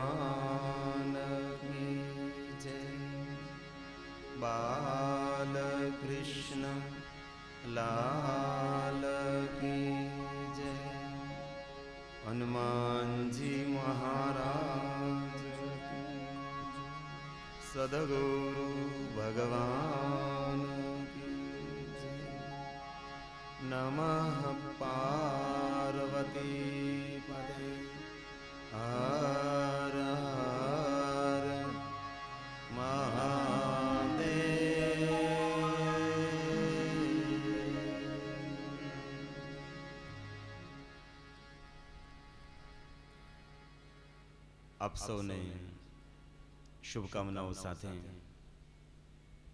भगवान की जय। बाल कृष्ण लाल की जय। हनुमान जी महाराज की जय। सद्गुरु भगवान की जय। नमः पार्वती पते हर हर महादेव। आप सौने शुभकामनाओं साथे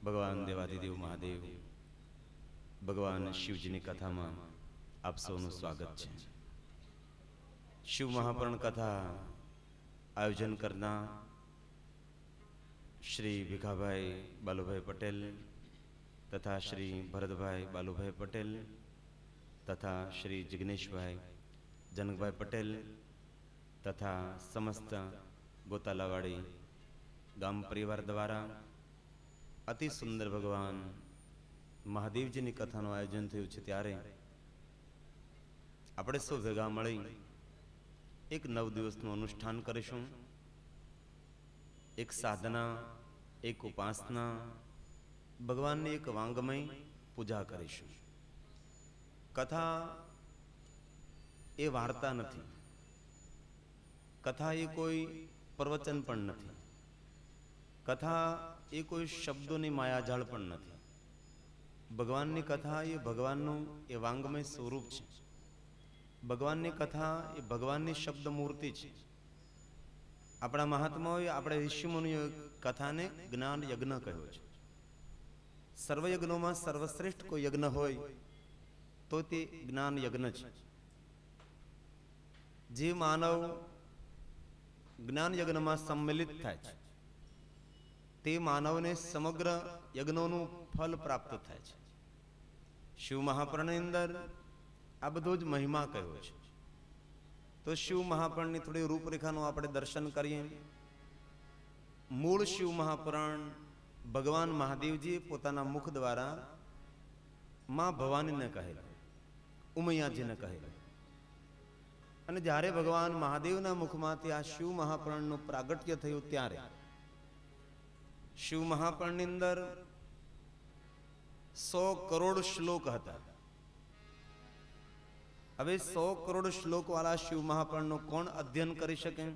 भगवान देवादिदेव महादेव भगवान शिवजी की कथा में आप सौનું स्वागत है। शिव महापुराण कथा आयोजन करना श्री भिखाभाई बालूभाई पटेल तथा श्री भरतभाई बालूभाई पटेल तथा श्री जिग्नेश भाई जनकभाई पटेल तथा समस्त गोतालावाड़ी गाम परिवार द्वारा अति सुंदर भगवान महादेव जी की कथा आयोजन थयुं छे त्यारे आपणे सौ भेगा मळी एक 9 दिवसનું अनुष्ठान करीशुं। एक साधना, एक उपासना, भगवान ने एक वांगमय पूजा करीशुं। कथा ए वार्ता नथी, कथा ये कोई प्रवचन पण नथी, कथा ये कोई शब्दों मायाजाळ पण नथी। भगवान की कथा ये भगवान ए वांगमय स्वरूप है। भगवान की कथा ये भगवान की शब्द मूर्ति है। अपना महात्माओं अपने ऋषिमुनिओ कथा ने ज्ञान यज्ञ कह्यो छे। सर्वयज्ञों में सर्वश्रेष्ठ कोई यज्ञ होय तो ते ज्ञान यज्ञ छे। जे मानव ज्ञान यज्ञ में सम्मिलित थाय छे ते मानव ने समग्र यज्ञों फल प्राप्त थाय छे। शिव महापुराण अंदर आ बधो ज महिमा कह्यो छे। तो शिव महापुराण की थोड़ी रूपरेखानु आपणे दर्शन करिए। मूल शिव महापुराण भगवान महादेव जी पोताना मुख द्वारा मां भवानी ने कहेला, उमैया जी ने कहेला। अने ज्यारे भगवान महादेवना मुखमांथी आ शिव महापुराणनुं प्रागट्य थयुं त्यारे शिव महापुराण अंदर 100 करोड़ श्लोक हता। हवे 100 करोड़ श्लोक वाला शिव महापुराण नो कोण अध्ययन करी शके?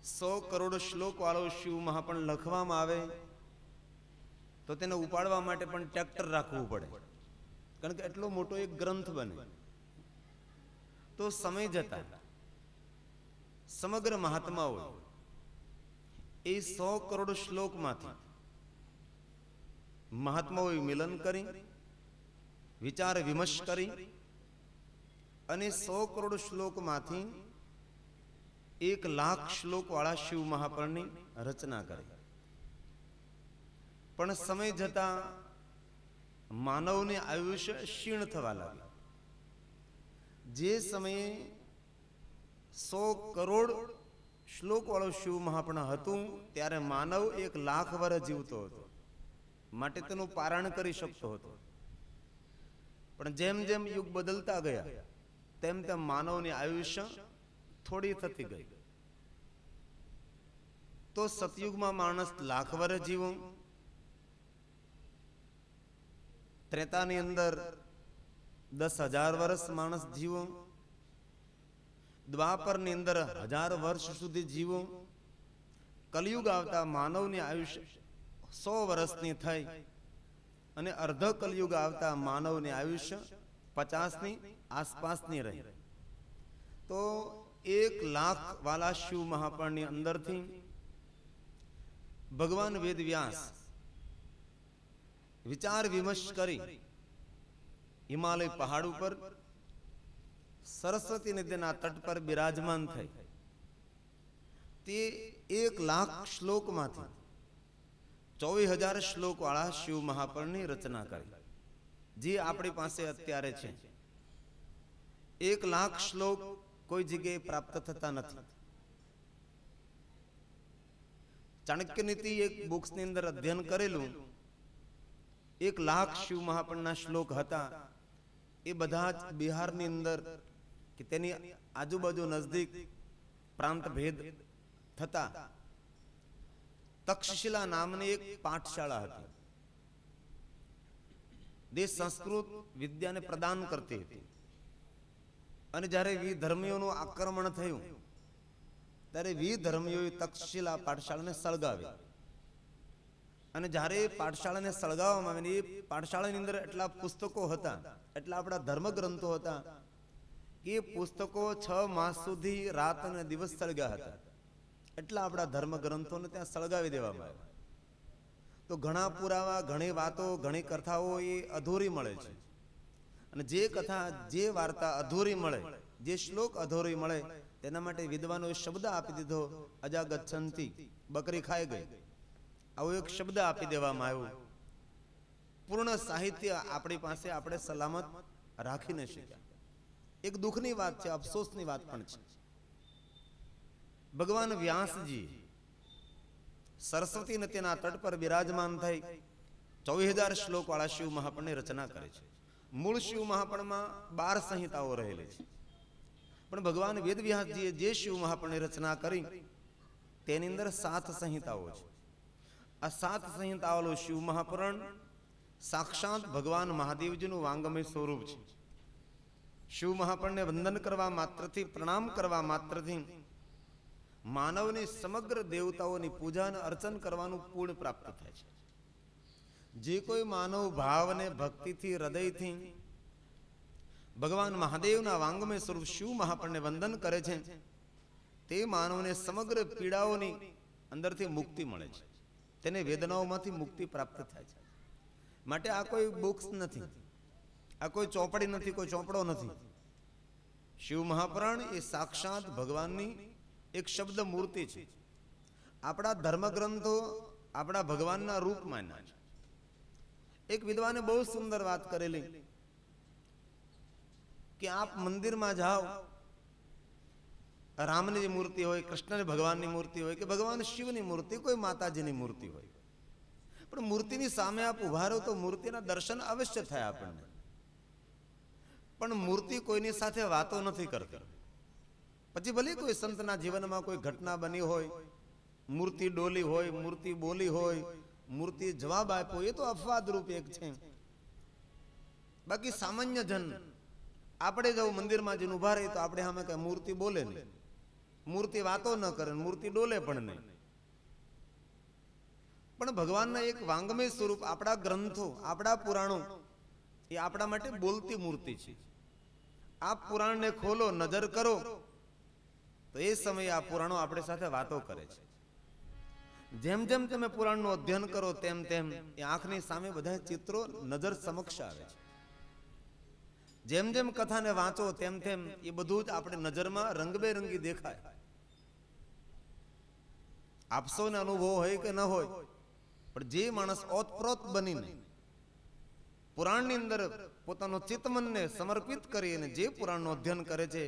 100 करोड़ श्लोक वालो शिव महापुराण लखवामां आवे तो तेने उपाड़वा माटे पण ट्रेक्टर राखवुं पड़े, कारण के एटलो मोटो एक ग्रंथ बने। तो समय जता समग्र महात्माओ ए 100 करोड़ श्लोक मांथी महात्माओं मिलन करी विचार विमर्श करी अने 100 करोड़ श्लोक मांथी 1 लाख श्लोक वाला शिव महापुराण की रचना करी। पण समय जता मानव ने आयुष्य क्षीण थवा लाग्युं। जे समय 100 करोड़ श्लोक वालो शिव महापुराण हतुं त्यारे मानव 1 लाख वर्ष जीवतो हतो, माटे तेनुं पारायण करी शकतो हतो। पण जेम जेम युग बदलता गया तेम तेम मानव ने आयुष्य थोड़ी थती गई। तो सतयुग में मानस लाख वर्ष जीवो, त्रेता नी अंदर 10,000 वर्ष मानस जीवो, द्वापर नी अंदर 1000 वर्ष सुधी जीवो, कलयुग आवता मानव ने आयुष्य 100 वर्षनी थई अने अर्ध कलयुग आवता मानव ने आयुष्य 50 नी आसपासनी रही। तो 1 लाख वाला शिव महापुराण नी अंदर थी भगवान वेद व्यास विचार विमर्श करी हिमालय पहाड़ पर सरस्वती नदीना तट पर विराजमान थे। ते 1 लाख श्लोक मांथी 24,000 श्लोक वाला शिव महापुराण की रचना करी, जे आपणी पासे अत्यारे छे। 1 लाख श्लोक कोई जगह प्राप्त थता नथी। ચાણક્ય નીતિ એક બુક્સની અંદર અધ્યયન કરેલું, 1,00,000 શિવ મહાપણના શ્લોક હતા. એ બધા જ બિહારની અંદર કે તેની આજુબાજુ નજદીક પ્રાંત ભેદ થતા તક્ષશિલા નામની એક પાઠશાળા હતી. દેશ સંસ્કૃત વિદ્યાને પ્રદાન કરતી હતી. અને જ્યારે વિધર્મીઓનું આક્રમણ થયું ત્યારે વિધર્મીઓએ તક્ષશિલા પાઠશાળાને સળગાવી. અને જ્યારે પાઠશાળાને સળગાવવામાં આવી, એ પાઠશાળાની અંદર એટલા પુસ્તકો હતા, એટલા આપણા ધર્મગ્રંથો હતા કે પુસ્તકો 6 માસ સુધી રાત અને દિવસ સળગ્યા હતા. એટલા આપણા ધર્મગ્રંથોને ત્યાં સળગાવી દેવામાં આવ્યા. તો ઘણા પુરાવા, ઘણી વાતો, ઘણી કથાઓ એ અધૂરી મળે છે. અને જે કથા, જે વાર્તા અધૂરી મળે, જે શ્લોક અધૂરી મળે, તેના માટે વિદ્વાનોએ શબ્દ આપી દીધો, અજાગચ્છન્તિ, બકરી ખાઈ ગઈ. આવો એક શબ્દ આપી દેવામાં આવ્યો. પૂર્ણ સાહિત્ય આપણી પાસે આપણે સલામત રાખી ન શક્યા. એક દુઃખની વાત છે, અફસોસની વાત પણ છે. ભગવાન વ્યાસજી સરસ્વતી નદીના તટ પર બિરાજમાન થઈ 24,000 શ્લોક વાળા શિવ મહાપણની રચના કરે છે. મૂળ શિવ મહાપણમાં 12 સંહિતાઓ રહેલી છે. પણ ભગવાન વેદવ્યાસજીએ જે શિવ મહાપણની રચના કરી તેની અંદર 7 સંહિતાઓ છે. આ 7 સંહિતાવાળું શિવ મહાપુરાણ સાક્ષાત ભગવાન મહાદેવજીનું વાંગમય સ્વરૂપ છે. શિવ મહાપણને વંદન કરવા માત્રથી, પ્રણામ કરવા માત્રથી માનવની સમગ્ર દેવતાઓની પૂજા અને અર્ચન કરવાનું પૂર્ણ પ્રાપ્ત થાય છે. જે કોઈ માનવ ભાવને ભક્તિથી, હૃદયથી ભગવાન મહાદેવના વાંગમય સ્વરૂપ શિવ મહાપણને વંદન કરે છે, તે માનવને સમગ્ર પીડાઓની અંદરથી મુક્તિ મળે છે. તેને વેદનાઓમાંથી મુક્તિ પ્રાપ્ત થાય છે. માટે આ કોઈ બુક્સ નથી, આ કોઈ ચોપડી નથી, કોઈ ચોપડો નથી. શિવ મહાપુરાણ એ સાક્ષાત ભગવાનની એક શબ્દ મૂર્તિ છે. આપણા ધર્મગ્રંથો આપણા ભગવાનના રૂપ માન્યા છે. એક વિદ્વાને બહુ સુંદર વાત કરેલી કે આપ મંદિરમાં જાઓ, રામની મૂર્તિ હોય, કૃષ્ણ ભગવાનની મૂર્તિ હોય, કે ભગવાન શિવની મૂર્તિ, કોઈ માતાજીની મૂર્તિ હોય, પણ મૂર્તિની સામે આપ ઉભા રહો તો મૂર્તિના દર્શન અવશ્ય થાય આપણને. પણ મૂર્તિ કોઈની સાથે વાતો નથી કરતી. પછી ભલે કોઈ સંતના જીવનમાં કોઈ ઘટના બની હોય, મૂર્તિ ડોલી હોય, મૂર્તિ બોલી હોય, મૂર્તિ જવાબ આપ્યો, એ તો અપવાદ રૂપ એક છે. બાકી સામાન્ય જન આપણે જવું મંદિરમાં જઈને ઉભા રહી તો આપણે સામે કઈ મૂર્તિ બોલે નહીં, મૂર્તિ વાતો ન કરે, મૂર્તિ ડોલે પણ નહીં. પણ ભગવાનના એક વાંગમય સ્વરૂપ, આપણા ગ્રંથો, આપણા પુરાણો એ આપણા માટે બોલતી મૂર્તિ છે. આપ પુરાણને ખોલો, નજર કરો તો એ સમયે આ પુરાણો આપણી સાથે વાતો કરે છે. જેમ જેમ તમે પુરાણનું અધ્યયન કરો તેમ તેમ એ આંખની સામે બધા ચિત્રો નજર સમક્ષ આવે છે. જેમ જેમ કથાને વાંચો તેમ તેમ એ બધું જ આપણે નજરમાં રંગબેરંગી દેખાય. આપસોને અનુભવ હોય કે ન હોય, પણ જે માણસ ઓતપ્રોત બનીને પુરાણની અંદર પોતાનું ચિત્તમનને સમર્પિત કરીને જે પુરાણનું અધ્યયન કરે છે,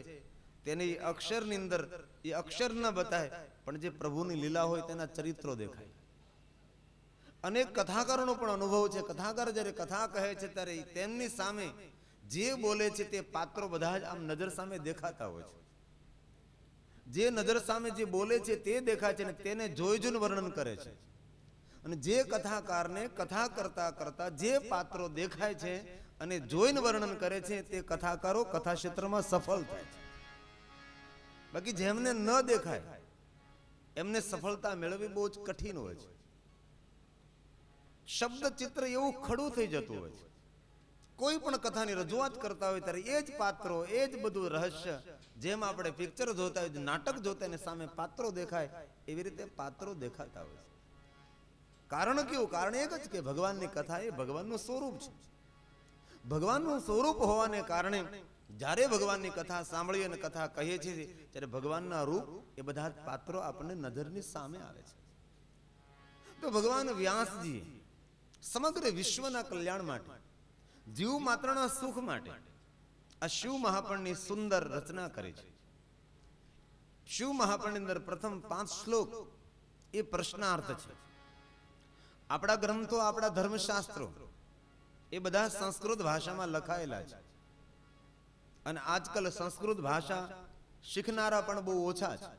તેની અક્ષરની અંદર એ અક્ષર ન બતાય, પણ જે પ્રભુની લીલા હોય તેના ચરિત્રો દેખાય. અનેક કથાકારોનો પણ અનુભવ છે. કથાકાર જ્યારે કથા કહે છે ત્યારે તેમની સામે જે બોલે છે તે પાત્રો બધા જ આમ નજર સામે દેખાતા હોય છે. જે નજર સામે જે બોલે છે તે દેખાય છે, ને તેને જોઈ જોઈને વર્ણન કરે છે. અને જે કથાકારને કથા કરતા કરતા જે પાત્રો દેખાય છે અને જોઈને વર્ણન કરે છે, તે કથાકારો કથા ક્ષેત્રમાં સફળ થાય છે. બાકી જેમને ન દેખાય એમને સફળતા મેળવવી બહુ જ કઠિન હોય છે. શબ્દ ચિત્ર એવું ખડું થઈ જતું હોય છે. કોઈ પણ કથાની રજૂઆત કરતા હોય ત્યારે એ જ પાત્રો, એ જ બધું રહસ્ય, જેમ આપણે પિક્ચર જોતા હોય, નાટક જોતા હોય, સામે પાત્રો દેખાય, એવી રીતે પાત્રો દેખાતા હોય છે. કારણ કેવું? કારણ એક જ કે ભગવાનની કથા એ ભગવાનનું સ્વરૂપ છે. ભગવાનનું સ્વરૂપ હોવાને કારણે જ્યારે ભગવાનની કથા સાંભળીએ અને કથા કહીએ છીએ ત્યારે ભગવાનના રૂપ એ બધા જ પાત્રો આપણને નજરની સામે આવે છે. તો ભગવાન વ્યાસજી સમગ્ર વિશ્વના કલ્યાણ માટે, જીવ માત્રના સુખ માટે આ શિવ મહાપણની સુંદર રચના કરી છે. શિવ મહાપણની અંદર પ્રથમ 5 શ્લોક એ પ્રશ્નાર્થ છે. આપણા ગ્રંથો, આપણા ધર્મશાસ્ત્રો એ બધા સંસ્કૃત ભાષામાં લખાયેલા છે. અને આજકાલ સંસ્કૃત ભાષા શીખનારા પણ બહુ ઓછા છે.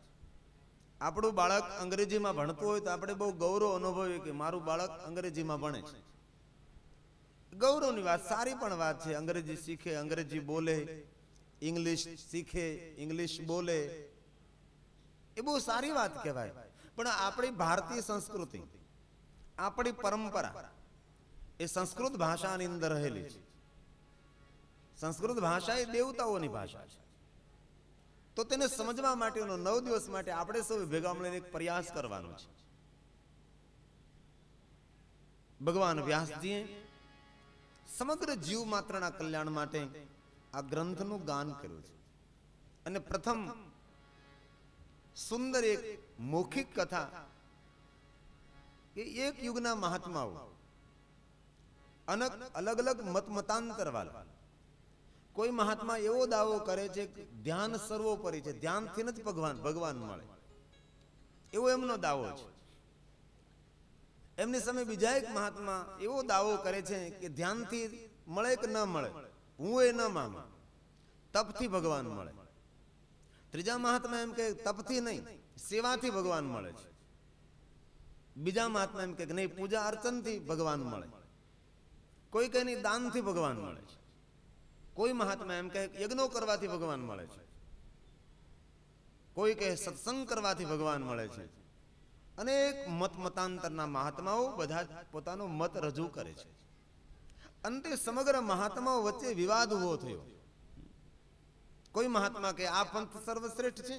આપણું બાળક અંગ્રેજીમાં ભણતું હોય તો આપણે બહુ ગૌરવ અનુભવીએ કે મારું બાળક અંગ્રેજીમાં ભણે છે. ગૌરવની વાત, સારી પણ વાત છે. અંગ્રેજી શીખે, અંગ્રેજી બોલે, ઇંગ્લિશ શીખે, ઇંગ્લિશ બોલે, એ બહુ સારી વાત કહેવાય. પણ આપણી ભારતીય સંસ્કૃતિ, આપણી પરંપરા એ સંસ્કૃત ભાષાની અંદર રહેલી છે. સંસ્કૃત ભાષા એ દેવતાઓની ભાષા છે. તો તેને સમજવા માટેનો 9 દિવસ માટે આપણે સૌ ભેગા મળીને એક પ્રયાસ કરવાનો છે. ભગવાન વ્યાસજીએ સમગ્ર જીવ માત્રના કલ્યાણ માટે આ ગ્રંથનું ગાન કર્યું છે. અને પ્રથમ સુંદર એક મૌખિક કથા કે એક યુગના મહાત્માઓ અલગ અલગ મતાંતર વાળા, કોઈ મહાત્મા એવો દાવો કરે છે કે ધ્યાન સર્વોપરી છે, ધ્યાનથી જ ભગવાન મળે, એવો એમનો દાવો છે. એમની સામે બીજા એક મહાત્મા એવો દાવો કરે છે કે ધ્યાનથી મળે કે ન મળે હું એ ન માનું, તપથી ભગવાન મળે. ત્રીજા મહાત્મા એમ કે તપથી નહીં, સેવાથી ભગવાન મળે છે. બીજા મહાત્મા એમ કે નહીં, પૂજા અર્ચનથી ભગવાન મળે. કોઈ કહે નહીં, દાનથી ભગવાન મળે છે. કોઈ મહાત્મા એમ કહે યજ્ઞો કરવાથી ભગવાન મળે છે. કોઈ કહે સત્સંગ કરવાથી ભગવાન મળે છે. અનેક મતાંતરના મહાત્માઓ બધા પોતાનો મત રજૂ કરે છે. અંતે સમગ્ર મહાત્માઓ વચ્ચે વિવાદ ઉભો થયો. કોઈ મહાત્મા કે આ પંથ સર્વશ્રેષ્ઠ છે,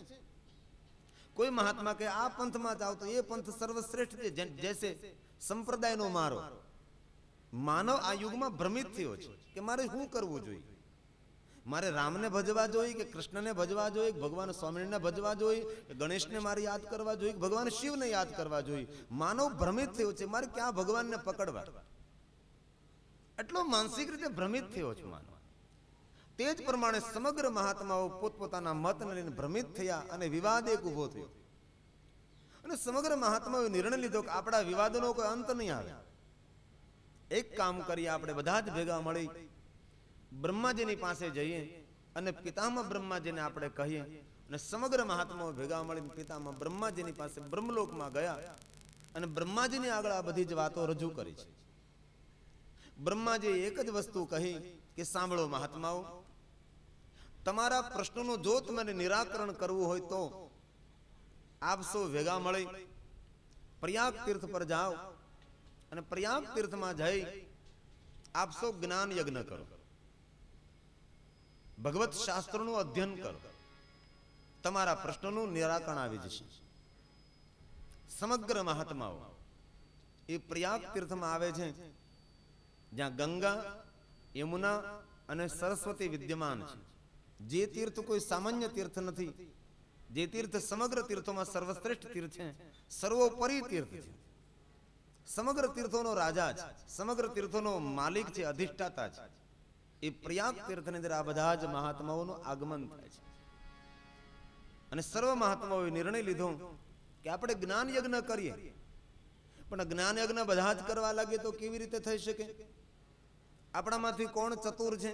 કોઈ મહાત્મા કે આ પંથમાં જાઓ તો એ પંથ સર્વશ્રેષ્ઠ છે. જૈસે સંપ્રદાયનો મારો. માનવ આ યુગમાં ભ્રમિત થયો છે કે મારે શું કરવું જોઈએ. મારે રામને ભજવા જોઈએ કે કૃષ્ણને ભજવા જોઈએ, ભગવાન સ્વામિનારાયણને ભજવા જોઈએ, ગણેશને મારે યાદ કરવા જોઈએ, ભગવાન શિવને યાદ કરવા જોઈએ. માનવ ભ્રમિત થયો છે, મારે ક્યાં ભગવાનને પકડવા. એટલો માનસિક રીતે ભ્રમિત થયો છે માનવ. તે જ પ્રમાણે સમગ્ર મહાત્માઓ પોતપોતાના મતને લઈને ભ્રમિત થયા અને વિવાદ એક ઉભો થયો. અને સમગ્ર મહાત્માઓએ નિર્ણય લીધો કે આપણા વિવાદોનો કોઈ અંત નહીં આવે. એક કામ કરીએ, આપણે બધા જ ભેગા મળી બ્રહ્માજીની પાસે જઈએ અને પિતામહ બ્રહ્માજીને આપણે કહીએ. અને સમગ્ર મહાત્માઓ ભેગા મળીને પિતામહ બ્રહ્માજીની પાસે બ્રહ્મલોકમાં ગયા અને બ્રહ્માજીની આગળ આ બધી જ વાતો રજૂ કરી છે. બ્રહ્માજીએ એક જ વસ્તુ કહી કે સાંભળો મહાત્માઓ, તમારા પ્રશ્નોનું જો તમારે નિરાકરણ કરવું હોય તો આપ સૌ ભેગા મળી પ્રયાગ તીર્થ પર જાઓ અને પ્રયાગ તીર્થમાં જઈ આપ સૌ જ્ઞાન યજ્ઞ કરો, ભગવત શાસ્ત્રોનું અધ્યયન કરો, તમારા પ્રશ્નોનું નિરાકરણ આવી જશે. સમગ્ર મહાત્માઓ એ પ્રયાગ તીર્થમાં આવે છે જ્યાં ગંગા, યમુના અને સરસ્વતી વિદ્યમાન છે. જે તીર્થ કોઈ સામાન્ય તીર્થ નથી, જે તીર્થ સમગ્ર તીર્થોમાં સર્વશ્રેષ્ઠ તીર્થ છે, સર્વોપરી તીર્થ છે, સમગ્ર તીર્થોનો રાજા છે, સમગ્ર તીર્થોનો માલિક છે, અધિષ્ઠાતા છે. એ પ્રયાગ તીર્થની અંદર આ બધા જ મહાત્માઓનું આગમન થાય છે. અને સર્વ મહાત્માઓએ નિર્ણય લીધો કે આપણે જ્ઞાન યજ્ઞ કરીએ. પણ જ્ઞાન યજ્ઞ બધા જ કરવા લાગે તો કેવી રીતે થઈ શકે? આપણામાંથી કોણ ચતુર છે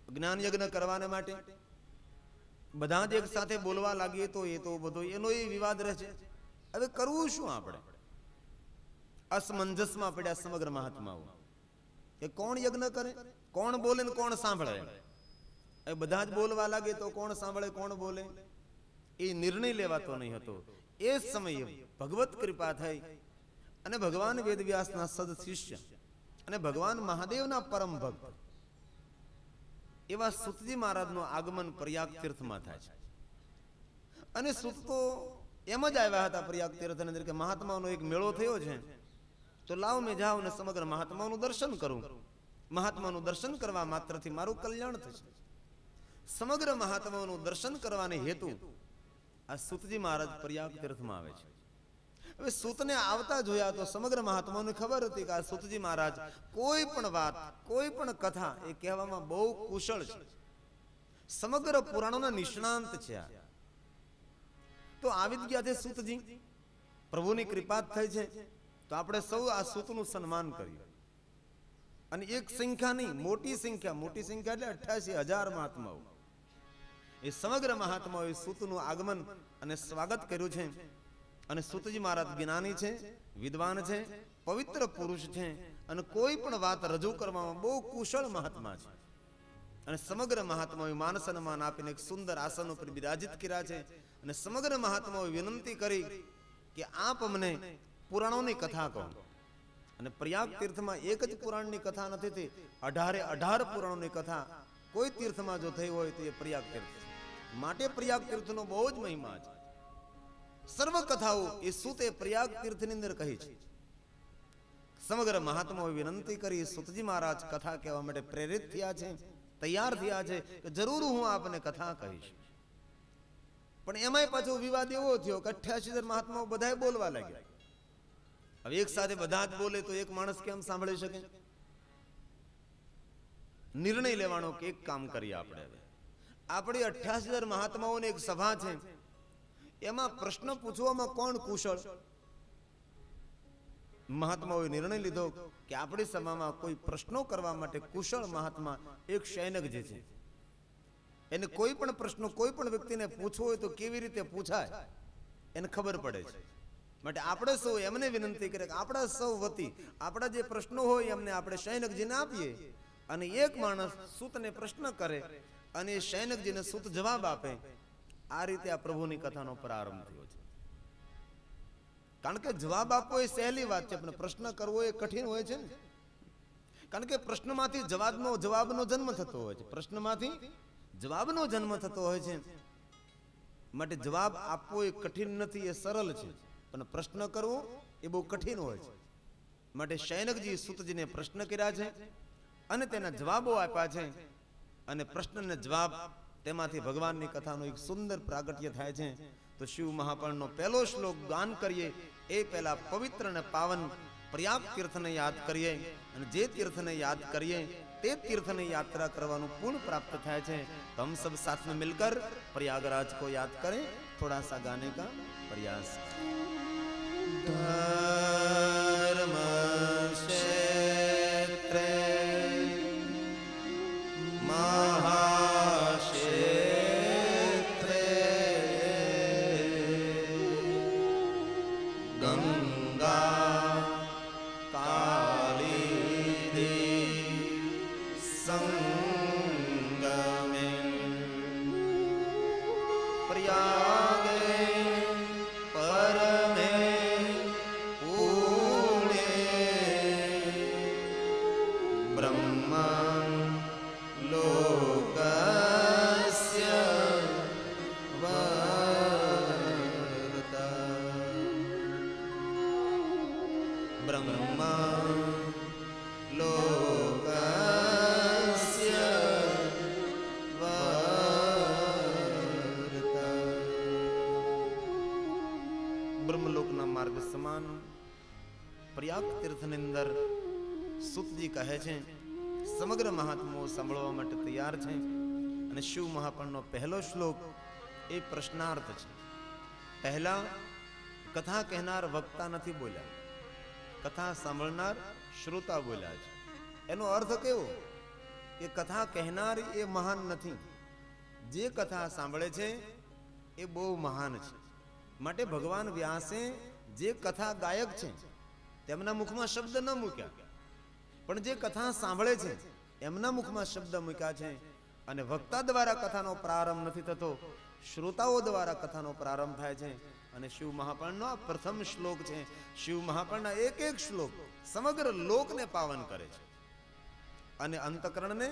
જ્ઞાન યજ્ઞ કરવાને માટે? બધા જ એક સાથે બોલવા લાગીએ તો એ તો બધો એનો એ વિવાદ રહે છે. હવે કરવું શું? આપણે અસમંજસમાં પડ્યા સમગ્ર મહાત્માઓ કે કોણ યજ્ઞ કરે, કોણ બોલે ને કોણ સાંભળે. એ બધા જ બોલવા લાગે તો કોણ સાંભળે, કોણ બોલે? એ નિર્ણય લેવાતો નહીં હતો. એ સમયે ભગવત કૃપા થઈ અને ભગવાન વેદવ્યાસના સદ શિષ્ય અને ભગવાન મહાદેવના પરમ ભક્ત એવા સુતજી મહારાજનું આગમન પ્રયાગ તીર્થમાં થાય છે. અને સુત તો એમ જ આવ્યા હતા પ્રયાગ તીર્થની અંદર કે મહાત્માનો એક મેળો થયો છે તો લાવ મેં જાઉં ને સમગ્ર મહાત્માનું દર્શન કરું. મહાત્માનું દર્શન કરવા માત્રથી મારું કલ્યાણ થશે. સમગ્ર મહાત્માનું દર્શન કરવાને હેતુ આ સુતજી મહારાજ પ્રયાગ તીર્થમાં આવે છે. હવે સૂતને આવતા જોયા તો સમગ્ર મહાત્માઓને ખબર હતી કે આ સુતજી મહારાજ કોઈ પણ વાત, કોઈ પણ કથા એ કહેવામાં બહુ કુશળ છે, સમગ્ર પુરાણોના નિષ્ણાંત છે. તો આવી જ ગયા છે સૂતજી પ્રભુની કૃપા થઈ છે તો આપણે સૌ આ સૂતનું સન્માન કરીએ. અને એક સંખ્યા નહીં, મોટી સંખ્યા એટલે 88,000 મહાત્માઓ, એ સમગ્ર મહાત્માઓએ સૂતનું આગમન અને સ્વાગત કર્યું છે. અને સૂતજી મહારાજ જ્ઞાની છે, વિદ્વાન છે, પવિત્ર પુરુષ છે અને કોઈ પણ વાત રજૂ કરવામાં બહુ કુશળ મહાત્મા છે. અને સમગ્ર મહાત્માઓએ માન સન્માન આપીને એક સુંદર આસન ઉપર બિરાજિત કર્યા છે. અને સમગ્ર મહાત્માઓએ વિનંતી કરી કે આપ અમને પુરાણોની કથા કહો. અને પ્રયાગ તીર્થમાં એક જ પુરાણની કથા નથી થઈ, 18 પુરાણોની કથા કોઈ તીર્થમાં જો થઈ હોય તો એ પ્રયાગ તીર્થ છે. માટે પ્રયાગ તીર્થનો બહુ જ મહિમા છે. સર્વ કથાઓ એ સૂતે પ્રયાગ તીર્થની અંદર કહી છે. સમગ્ર મહાત્માઓએ વિનંતી કરી, સૂતજી મહારાજ કથા કહેવા માટે પ્રેરિત થયા છે, તૈયાર થયા છે કે જરૂર હું આપને કથા કહીશ. પણ એમાંય પાછો વિવાદ એવો થયો કે 88,000 મહાત્માઓ બધાએ બોલવા લાગ્યા. હવે એક સાથે બધા જ બોલે તો એક માણસ કેમ સાંભળી શકે? નિર્ણય લેવાનો કે એક કામ કરીએ આપણે. હવે આપણી 88,000 મહાત્માઓની એક સભા છે, એમાં પ્રશ્ન પૂછવામાં કોણ કુશળ? મહાત્માઓએ નિર્ણય લીધો કે આપણી સભામાં કોઈ પ્રશ્નો કરવા માટે કુશળ મહાત્મા એક શૈનક જે છે, એને કોઈ પણ પ્રશ્નો કોઈ પણ વ્યક્તિને પૂછવો હોય તો કેવી રીતે પૂછાય એને ખબર પડે છે. માટે આપણે સૌ એમને વિનંતી કરીએ કે આપણા સૌ વતી આપણા જે પ્રશ્નો હોય એમને આપણે શૈનકજીને આપીએ. અને એક માણસ સૂતને પ્રશ્ન કરે અને એ શૈનકજીને સૂત જવાબ આપે. આ રીતે આ પ્રભુની કથાનો પ્રારંભ થયો છે. કારણ કે જવાબ આપવો એ સહેલી વાત છે, પણ પ્રશ્ન કરવો એ કઠિન હોય છે ને. કારણ કે પ્રશ્નમાંથી જવાબનો જન્મ થતો હોય છે. પ્રશ્નમાંથી જવાબનો જન્મ થતો હોય છે. માટે જવાબ આપવો એ કઠિન નથી, એ સરળ છે. પણ પ્રશ્ન કરવો એ બહુ કઠિન હોય છે. માટે શૈનકજી સૂતજીને પ્રશ્ન કર્યા છે અને તેના જવાબો આપ્યા છે. અને પ્રશ્નને જવાબ તેમાંથી ભગવાનની કથાનું એક સુંદર પ્રાગટ્ય થાય છે. તો શિવ મહાપર્ણનો પહેલો શ્લોક ગાન કરીએ એ પહેલા પવિત્ર અને પાવન પ્રયાગ તીર્થને યાદ કરીએ. અને જે તીર્થને યાદ કરીએ તે તીર્થની યાત્રા કરવાનું પુण्य પ્રાપ્ત થાય છે. તો हम सब साथ में मिलकर प्रयागराज को याद करें. थोड़ा सा गाने का प्रयास. धर्म क्षेत्रे महाक्षेत्रे गंगा काली संगमे प्रयागे परमे पुण्ये ब्रह्म लोकस्य वर्ता ब्रह्म लोकस्य वर्ता. બ્રહ્મલોકના માર્ગ સમાન પ્રયાગ તીર્થની અંદર સૂતજી કહે છે, સમગ્ર મહાત્માઓ સાંભળવા માટે તૈયાર છે. અને શિવ મહાપર્ણનો પહેલો શ્લોક એ પ્રશ્નાર્થ છે. પહેલા કથા કહેનાર વક્તા નથી બોલ્યા, કથા સાંભળનાર શ્રોતા બોલ્યા છે. એનો અર્થ કેવો કે કથા કહેનાર એ મહાન નથી, જે કથા સાંભળે છે એ બહુ મહાન છે. માટે ભગવાન વ્યાસે જે કથા ગાયક છે તેમના મુખમાં શબ્દ ન મૂક્યા, પણ જે કથા સાંભળે છે એમના મુખમાં શબ્દ મૂક્યા છે. અને વક્તા દ્વારા કથાનો પ્રારંભ નથી થતો, શ્રોતાઓ દ્વારા કથાનો પ્રારંભ થાય છે. અને શિવ મહાપર્ણનો આ પ્રથમ શ્લોક છે. શિવ મહાપર્ણના એક એક શ્લોક સમગ્ર લોકને પાવન કરે છે અને અંતકરણને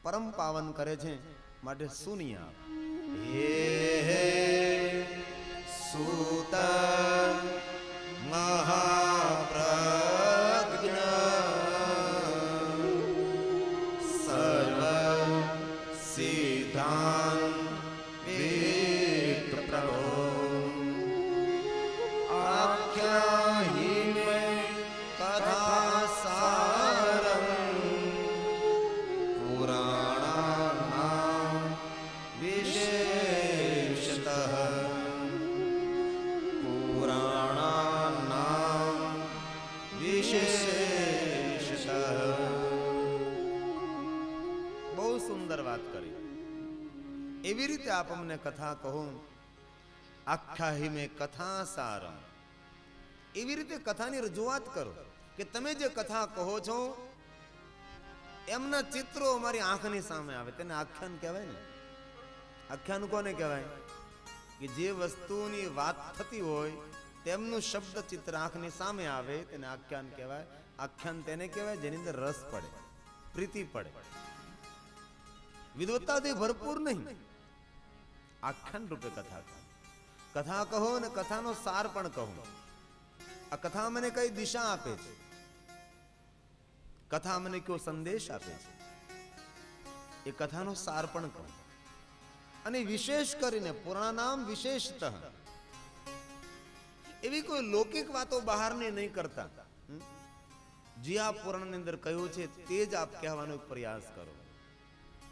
પરમ પાવન કરે છે. માટે સુનિયા. હે સૂત મહાપ્રજ્ઞ સર્વ સિદ્ધાંત વિપ્રભો આખ્યાયિ મે કથા સારં પુરાણાનાં વિશેષતઃ પુરાણ એવી રીતે આપ અમને કથા કહો. આખ્યાહી મેં કથા સારમ, એવી રીતે કથાની રજૂઆત કરો કે તમે જે કથા કહો છો એમના ચિત્રો અમારી આંખની સામે આવે. તેને આખ્યાન કહેવાય ને. આખ્યાન કોને કહેવાય? કે જે વસ્તુની વાત થતી હોય તેમનું શબ્દ ચિત્ર આંખની સામે આવે તેને આખ્યાન કહેવાય. આખ્યાન તેને કહેવાય જેની અંદર રસ પડે, પ્રીતિ પડે, વિદ્વત્તાથી ભરપૂર નહીં. આખ્યાન રૂપે કથા કહો. કથા કહો અને કથાનો સાર પણ કહો. આ કથા મને કઈ દિશા આપે છે, કથા મને કયો સંદેશ આપે છે, એ કથાનો સાર પણ કહો. અને વિશેષ કરીને પુરાણાનામ વિશેષતઃ એવી કોઈ લૌકિક વાતો બહારની નહીં કરતા. જે આ પુરાણની અંદર કહ્યું છે તે જ આપ કહેવાનો પ્રયાસ કરો.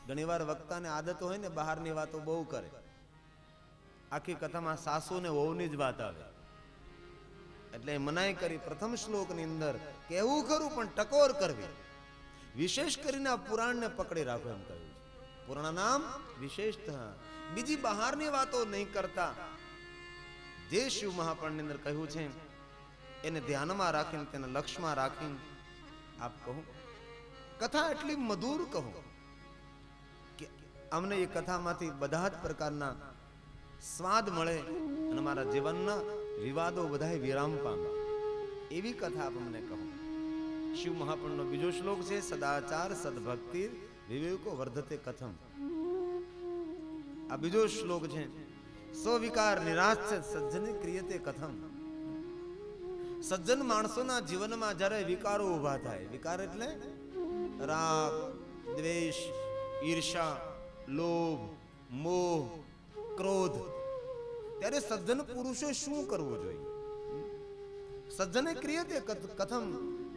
ઘણીવાર વક્તાને આદત હોય ને બહારની વાતો બહુ કરે. આખી કથામાં સાસુ ને વહુની જ વાત આવે એટલે મનાઈ કરી પ્રથમ શ્લોકની અંદર કહેવું ખરું પણ ટકોર કરવી. વિશેષ કરીને આ પુરાણને પકડી રાખો એમ કહ્યું છે. પુરાણ નામ વિશેષતઃ બીજી બહારની વાતો નહીં કરતા. જે શિવ મહાપુરાણની અંદર કહ્યું છે એને ધ્યાનમાં રાખીને, તેને લક્ષ્યમાં રાખીને આપ કહો. કથા એટલી મધુર કહો કે અમને એ કથામાંથી બધા જ પ્રકારના સ્વાદ મળે અને મારા જીવનના વિવાદો બધા વિરામ પામે. એવી કથા આપ અમને કહો. શિવ મહાપુરાણનો બીજો શ્લોક છે સદાચાર સદભક્તિ વિવેકો વર્ધતે કથમ. આ બીજો શ્લોક છે સ્વવિકાર નિરાશ સજ્જને ક્રિયતે કથમ. સજ્જન માણસોના જીવનમાં જ્યારે વિકારો ઉભા થાય, વિકાર એટલે રાગ, દ્વેષ, ઈર્ષા, લોભ, મોહ, ક્રોધ, ત્યારે સજ્જન પુરુષે શું કરવું જોઈએ? સજ્જને ક્રિયતે કથમ.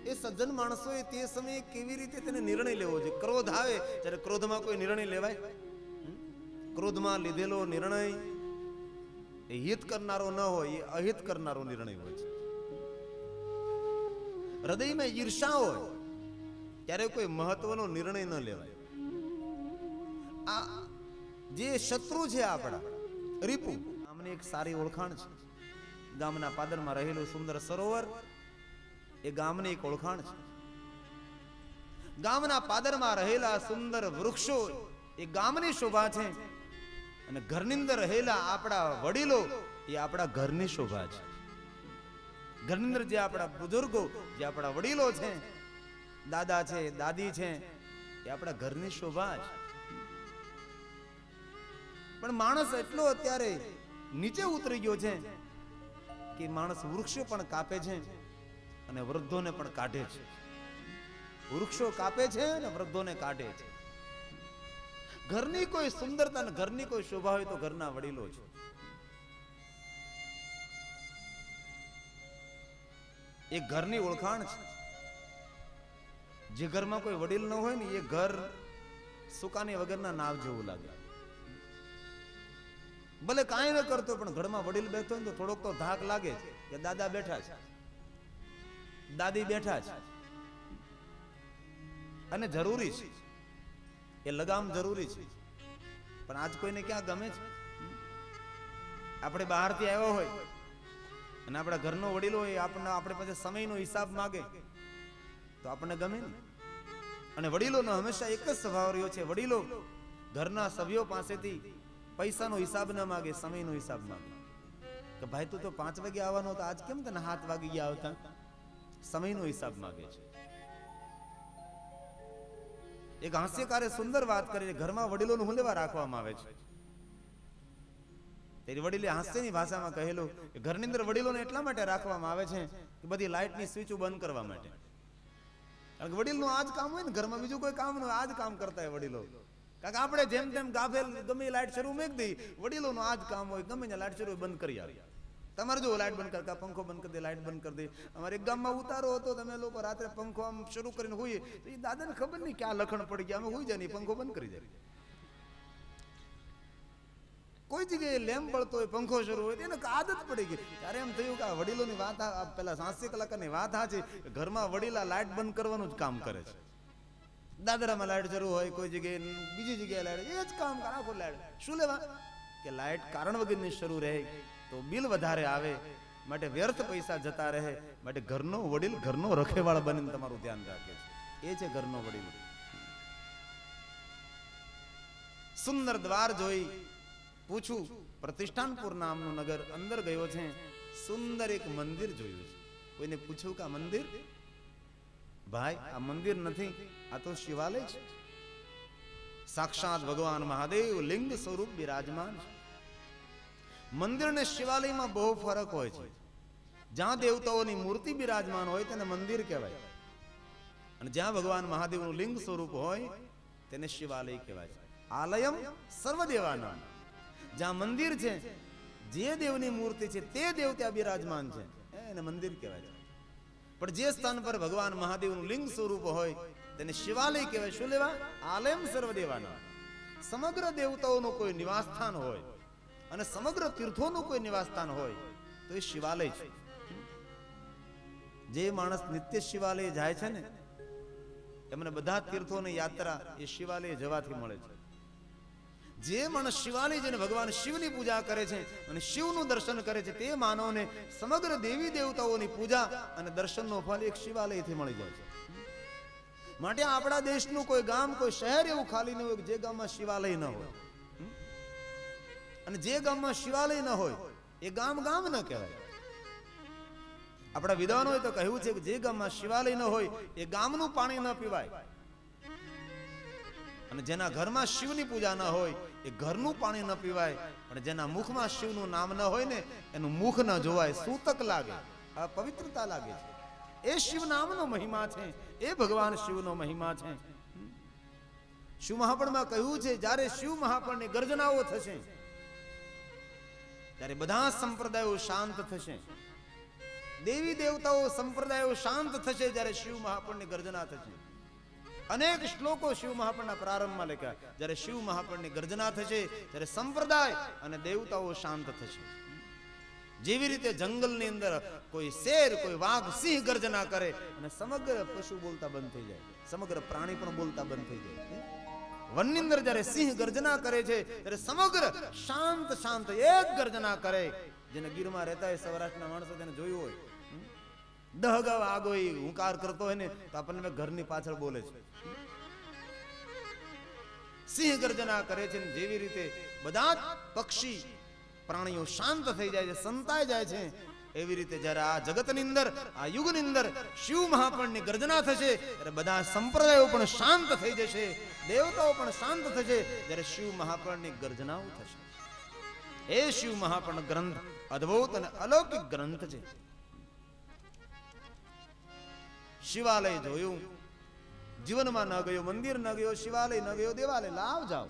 એ સજ્જન માણસોએ તે સમયે કેવી રીતે તેને નિર્ણય લેવો જોઈએ? ક્રોધ આવે ત્યારે ક્રોધમાં કોઈ નિર્ણય લેવાય? ક્રોધમાં લીધેલો નિર્ણય એ હિત કરનારો ન હોય, એ અહિત કરનારો નિર્ણય હોય છે. હૃદયમાં ઈર્ષા હોય ત્યારે કોઈ મહત્વનો નિર્ણય ન લેવાય. આ જે શત્રુ છે આપણા રીપુ, આમની એક સારી ઓળખાણ છે. ગામના પાદરમાં રહેલું સુંદર સરોવર એ ગામની એક ઓળખાણ છે. ગામના પાદરમાં રહેલા સુંદર વૃક્ષો એ ગામની શોભા છે. અને ઘરની અંદર રહેલા આપણા વડીલો એ આપણા ઘરની શોભા છે. ઘરની અંદર જે આપણા બુઝુર્ગો, જે આપણા વડીલો છે, દાદા છે, દાદી છે, એ આપણા ઘરની શોભા છે. પણ માણસ એટલો અત્યારે નીચે ઉતરી ગયો છે કે માણસ વૃક્ષો પણ કાપે છે અને વૃદ્ધોને પણ કાઢે છે. વૃક્ષો કાપે છે અને વૃદ્ધોને કાઢે છે. ઘરની કોઈ સુંદરતા અને ઘરની કોઈ શોભા હોય તો ઘરના વડીલો છે. એ ઘરની ઓળખાણ છે. જે ઘરમાં કોઈ વડીલ ન હોય ને એ ઘર સુકાની વગરના નાવ જેવું લાગે. ભલે કાંઈ ન કરતો પણ ઘરમાં વડીલ બેઠો હોય તો થોડોક તો ધાક લાગે કે દાદા બેઠા છે, દાદી બેઠા છે. અને જરૂરી છે, એ લગામ જરૂરી છે. પણ આજ કોઈને ક્યાં ગમે છે? આપણે બહારથી આવ્યો હોય અને આપણા ઘરનો વડીલો હોય આપણે પાસે સમયનો હિસાબ માગે તો આપણને ગમે ને. અને વડીલોનો હંમેશા એક જ સ્વભાવ રહ્યો છે. વડીલો ઘરના સભ્યો પાસેથી પૈસાનો હિસાબ ન માગે, સમયનો હિસાબ માગે. કે ભાઈ તું તો 5 વાગે આવવાનો હતો, આજ કેમ તને 7 વાગી ગયા આવતા? સમયનો હિસાબ માગે છે. એક હાસ્યકારે સુંદર વાત કરી, ઘરમાં વડીલોનું હું લેવા રાખવામાં આવે છે. તેરી વડીલે હાસ્યની ભાષામાં કહેલું કે ઘરની અંદર વડીલોને એટલા માટે રાખવામાં આવે છે કે બધી લાઇટની સ્વિચો બંધ કરવા માટે. કારણ કે વડીલનું આ જ કામ હોય ને, ઘરમાં બીજું કોઈ કામ ન હોય, આ જ કામ કરતા હોય વડીલો. કારણ કે આપણે જેમ તેમ ગાફેલ ગમે લાઇટ શરૂ મેક દઈ, વડીલોનું આ જ કામ હોય, ગમે ત્યાં લાઇટ શરૂ બંધ કરી આવે. તમારે જો લાઇટ બંધ કરતા, પંખો બંધ કરી દે, લાઇટ બંધ કરી દે. અમારે એક ગામમાં ઉતારો હતો, તમે લોકો રાત્રે પંખો આમ શરૂ કરીને હોઈએ તો એ દાદાને ખબર નહીં ક્યાં લખણ પડી ગયા, અમે હોઈ જાય નહીં, પંખો બંધ કરી જાય. કોઈ જગ્યાએ લેમ્પ બળતો હોય, પંખો શરૂ હોય, એને આદત પડી ગઈ. ત્યારે એમ થયું કે આ વડીલોની વાત, પેલા 80 કલાકની વાત સાચી, ઘરમાં વડીલા લાઇટ બંધ કરવાનું જ કામ કરે છે. દાદરામાં લાઈટ જરૂર હોય, કોઈ જગ્યાએ બીજી જગ્યાએ લાઈટ, એ જ કામ આખો લાઈટ શું લેવા કે લાઈટ કારણ વગરની શરૂ રહે તો બિલ વધારે આવે, માટે વ્યર્થ પૈસા જતા રહે, માટે ઘરનો વડીલ ઘરનો રખેવાળ બનીને તમારું ધ્યાન રાખે છે. એ છે ઘરનો વડીલ. સુંદર દ્વાર જોઈ પૂછું, પ્રતિષ્ઠાનપુર નામનું નગર અંદર ગયો છે, સુંદર એક મંદિર જોયું છે. કોઈને પૂછ્યું કે આ મંદિર? ભાઈ આ મંદિર નથી, આ તો શિવાલય છે. સાક્ષાત ભગવાન મહાદેવ લિંગ સ્વરૂપ બિરાજમાન છે. મંદિર ને શિવાલયમાં બહુ ફરક હોય છે. જ્યાં દેવતાઓની મૂર્તિ બિરાજમાન હોય તેને મંદિર કહેવાય, અને જ્યાં ભગવાન મહાદેવનું લિંગ સ્વરૂપ હોય તેને શિવાલય કહેવાય છે. આલયમ સર્વદેવાના, જ્યાં મંદિર છે, જે દેવની મૂર્તિ છે તે દેવ ત્યાં બિરાજમાન છે, એને મંદિર કહેવાય છે. પણ જે સ્થાન પર ભગવાન મહાદેવનું લિંગ સ્વરૂપ હોય તેને શિવાલય કહેવાય. શું લેવા? આલયમ સર્વદેવાના. સમગ્ર દેવતાઓનું કોઈ નિવાસ સ્થાન હોય અને સમગ્ર તીર્થોનું કોઈ નિવાસ સ્થાન હોય તો એ શિવાલય છે. જે માણસ નિત્ય શિવાલય જાય છે ને એમને બધા તીર્થોની યાત્રા એ શિવાલય જવાથી મળે છે. જે માણસ શિવાલય જઈને ભગવાન શિવની પૂજા કરે છે અને શિવનું દર્શન કરે છે તે માનવને સમગ્ર દેવી દેવતાઓની પૂજા અને દર્શનનો ફળ એક શિવાલયથી મળી જાય છે. માટે આપણા દેશનું કોઈ ગામ, કોઈ શહેર એવું ખાલી ન હોય જે ગામમાં શિવાલય ન હોય, અને જે ગામમાં શિવાલય ન હોય એ ગામ ગામ ન કહેવાય. આપણા વિદ્વાનોએ તો કહ્યું છે કે જે ગામમાં શિવાલય ન હોય એ ગામનું પાણી ન પીવાય, અને જેના ઘરમાં શિવની પૂજા ન હોય એ ઘરનું પાણી ન પીવાય, અને જેના મુખમાં શિવનું નામ ન હોય ને એનું મુખ ન જોવાય, સૂતક લાગે, અપવિત્રતા લાગે છે. એ શિવ નામનો મહિમા છે, એ ભગવાન શિવનો મહિમા છે. શિવ મહાપણમાં કહ્યું છે જ્યારે શિવ મહાપણની ગર્જનાઓ થશે ત્યારે બધા સંપ્રદાયો શાંત થશે, દેવી દેવતાઓ સંપ્રદાયો શાંત થશે જ્યારે શિવ મહાપણની ગર્જના થશે. અનેક શ્લોકો શિવ મહાપણના પ્રારંભમાં લખ્યા. જ્યારે શિવ મહાપણની ગર્જના થશે ત્યારે સંપ્રદાય અને દેવતાઓ શાંત થશે. જેવી રીતે જંગલની અંદર કોઈ શેર, કોઈ વાઘ, સિંહ ગર્જના કરે અને સમગ્ર પશુ બોલતા બંધ થઈ જાય, સમગ્ર પ્રાણી પણ બોલતા બંધ થઈ જાય. વનની અંદર જ્યારે સિંહ ગર્જના કરે છે ત્યારે સમગ્ર શાંત શાંત એક ગર્જના કરે. જેને ગીરમાં રહેતા હોય, સૌરાષ્ટ્રના માણસો તેને જોયું હોય, દહગાવ આગોઈ હુંકાર કરતો હોય ને તો આપણને ઘરની પાછળ બોલે છે. સિંહ ગર્જના કરે છે. જેવી રીતે બધા જ પક્ષી પ્રાણીઓ શાંત થઈ જાય છે, સંતાઈ જાય છે, એવી રીતે જ્યારે આ જગતની અંદર, આ યુગની અંદર શિવ મહાપણની ગર્જના થશે ત્યારે બધા સંપ્રદાયો પણ શાંત થઈ જશે, દેવતાઓ પણ શાંત થશે જ્યારે શિવ મહાપણની ગર્જનાઓ થશે. એ શિવ મહાપણ ગ્રંથ અદ્ભુત અને અલૌકિક ગ્રંથ છે. શિવાલય જોયું, જીવનમાં ન ગયો, મંદિર ન ગયો, શિવાલય ન ગયો, દેવાલય લાવ જાઓ.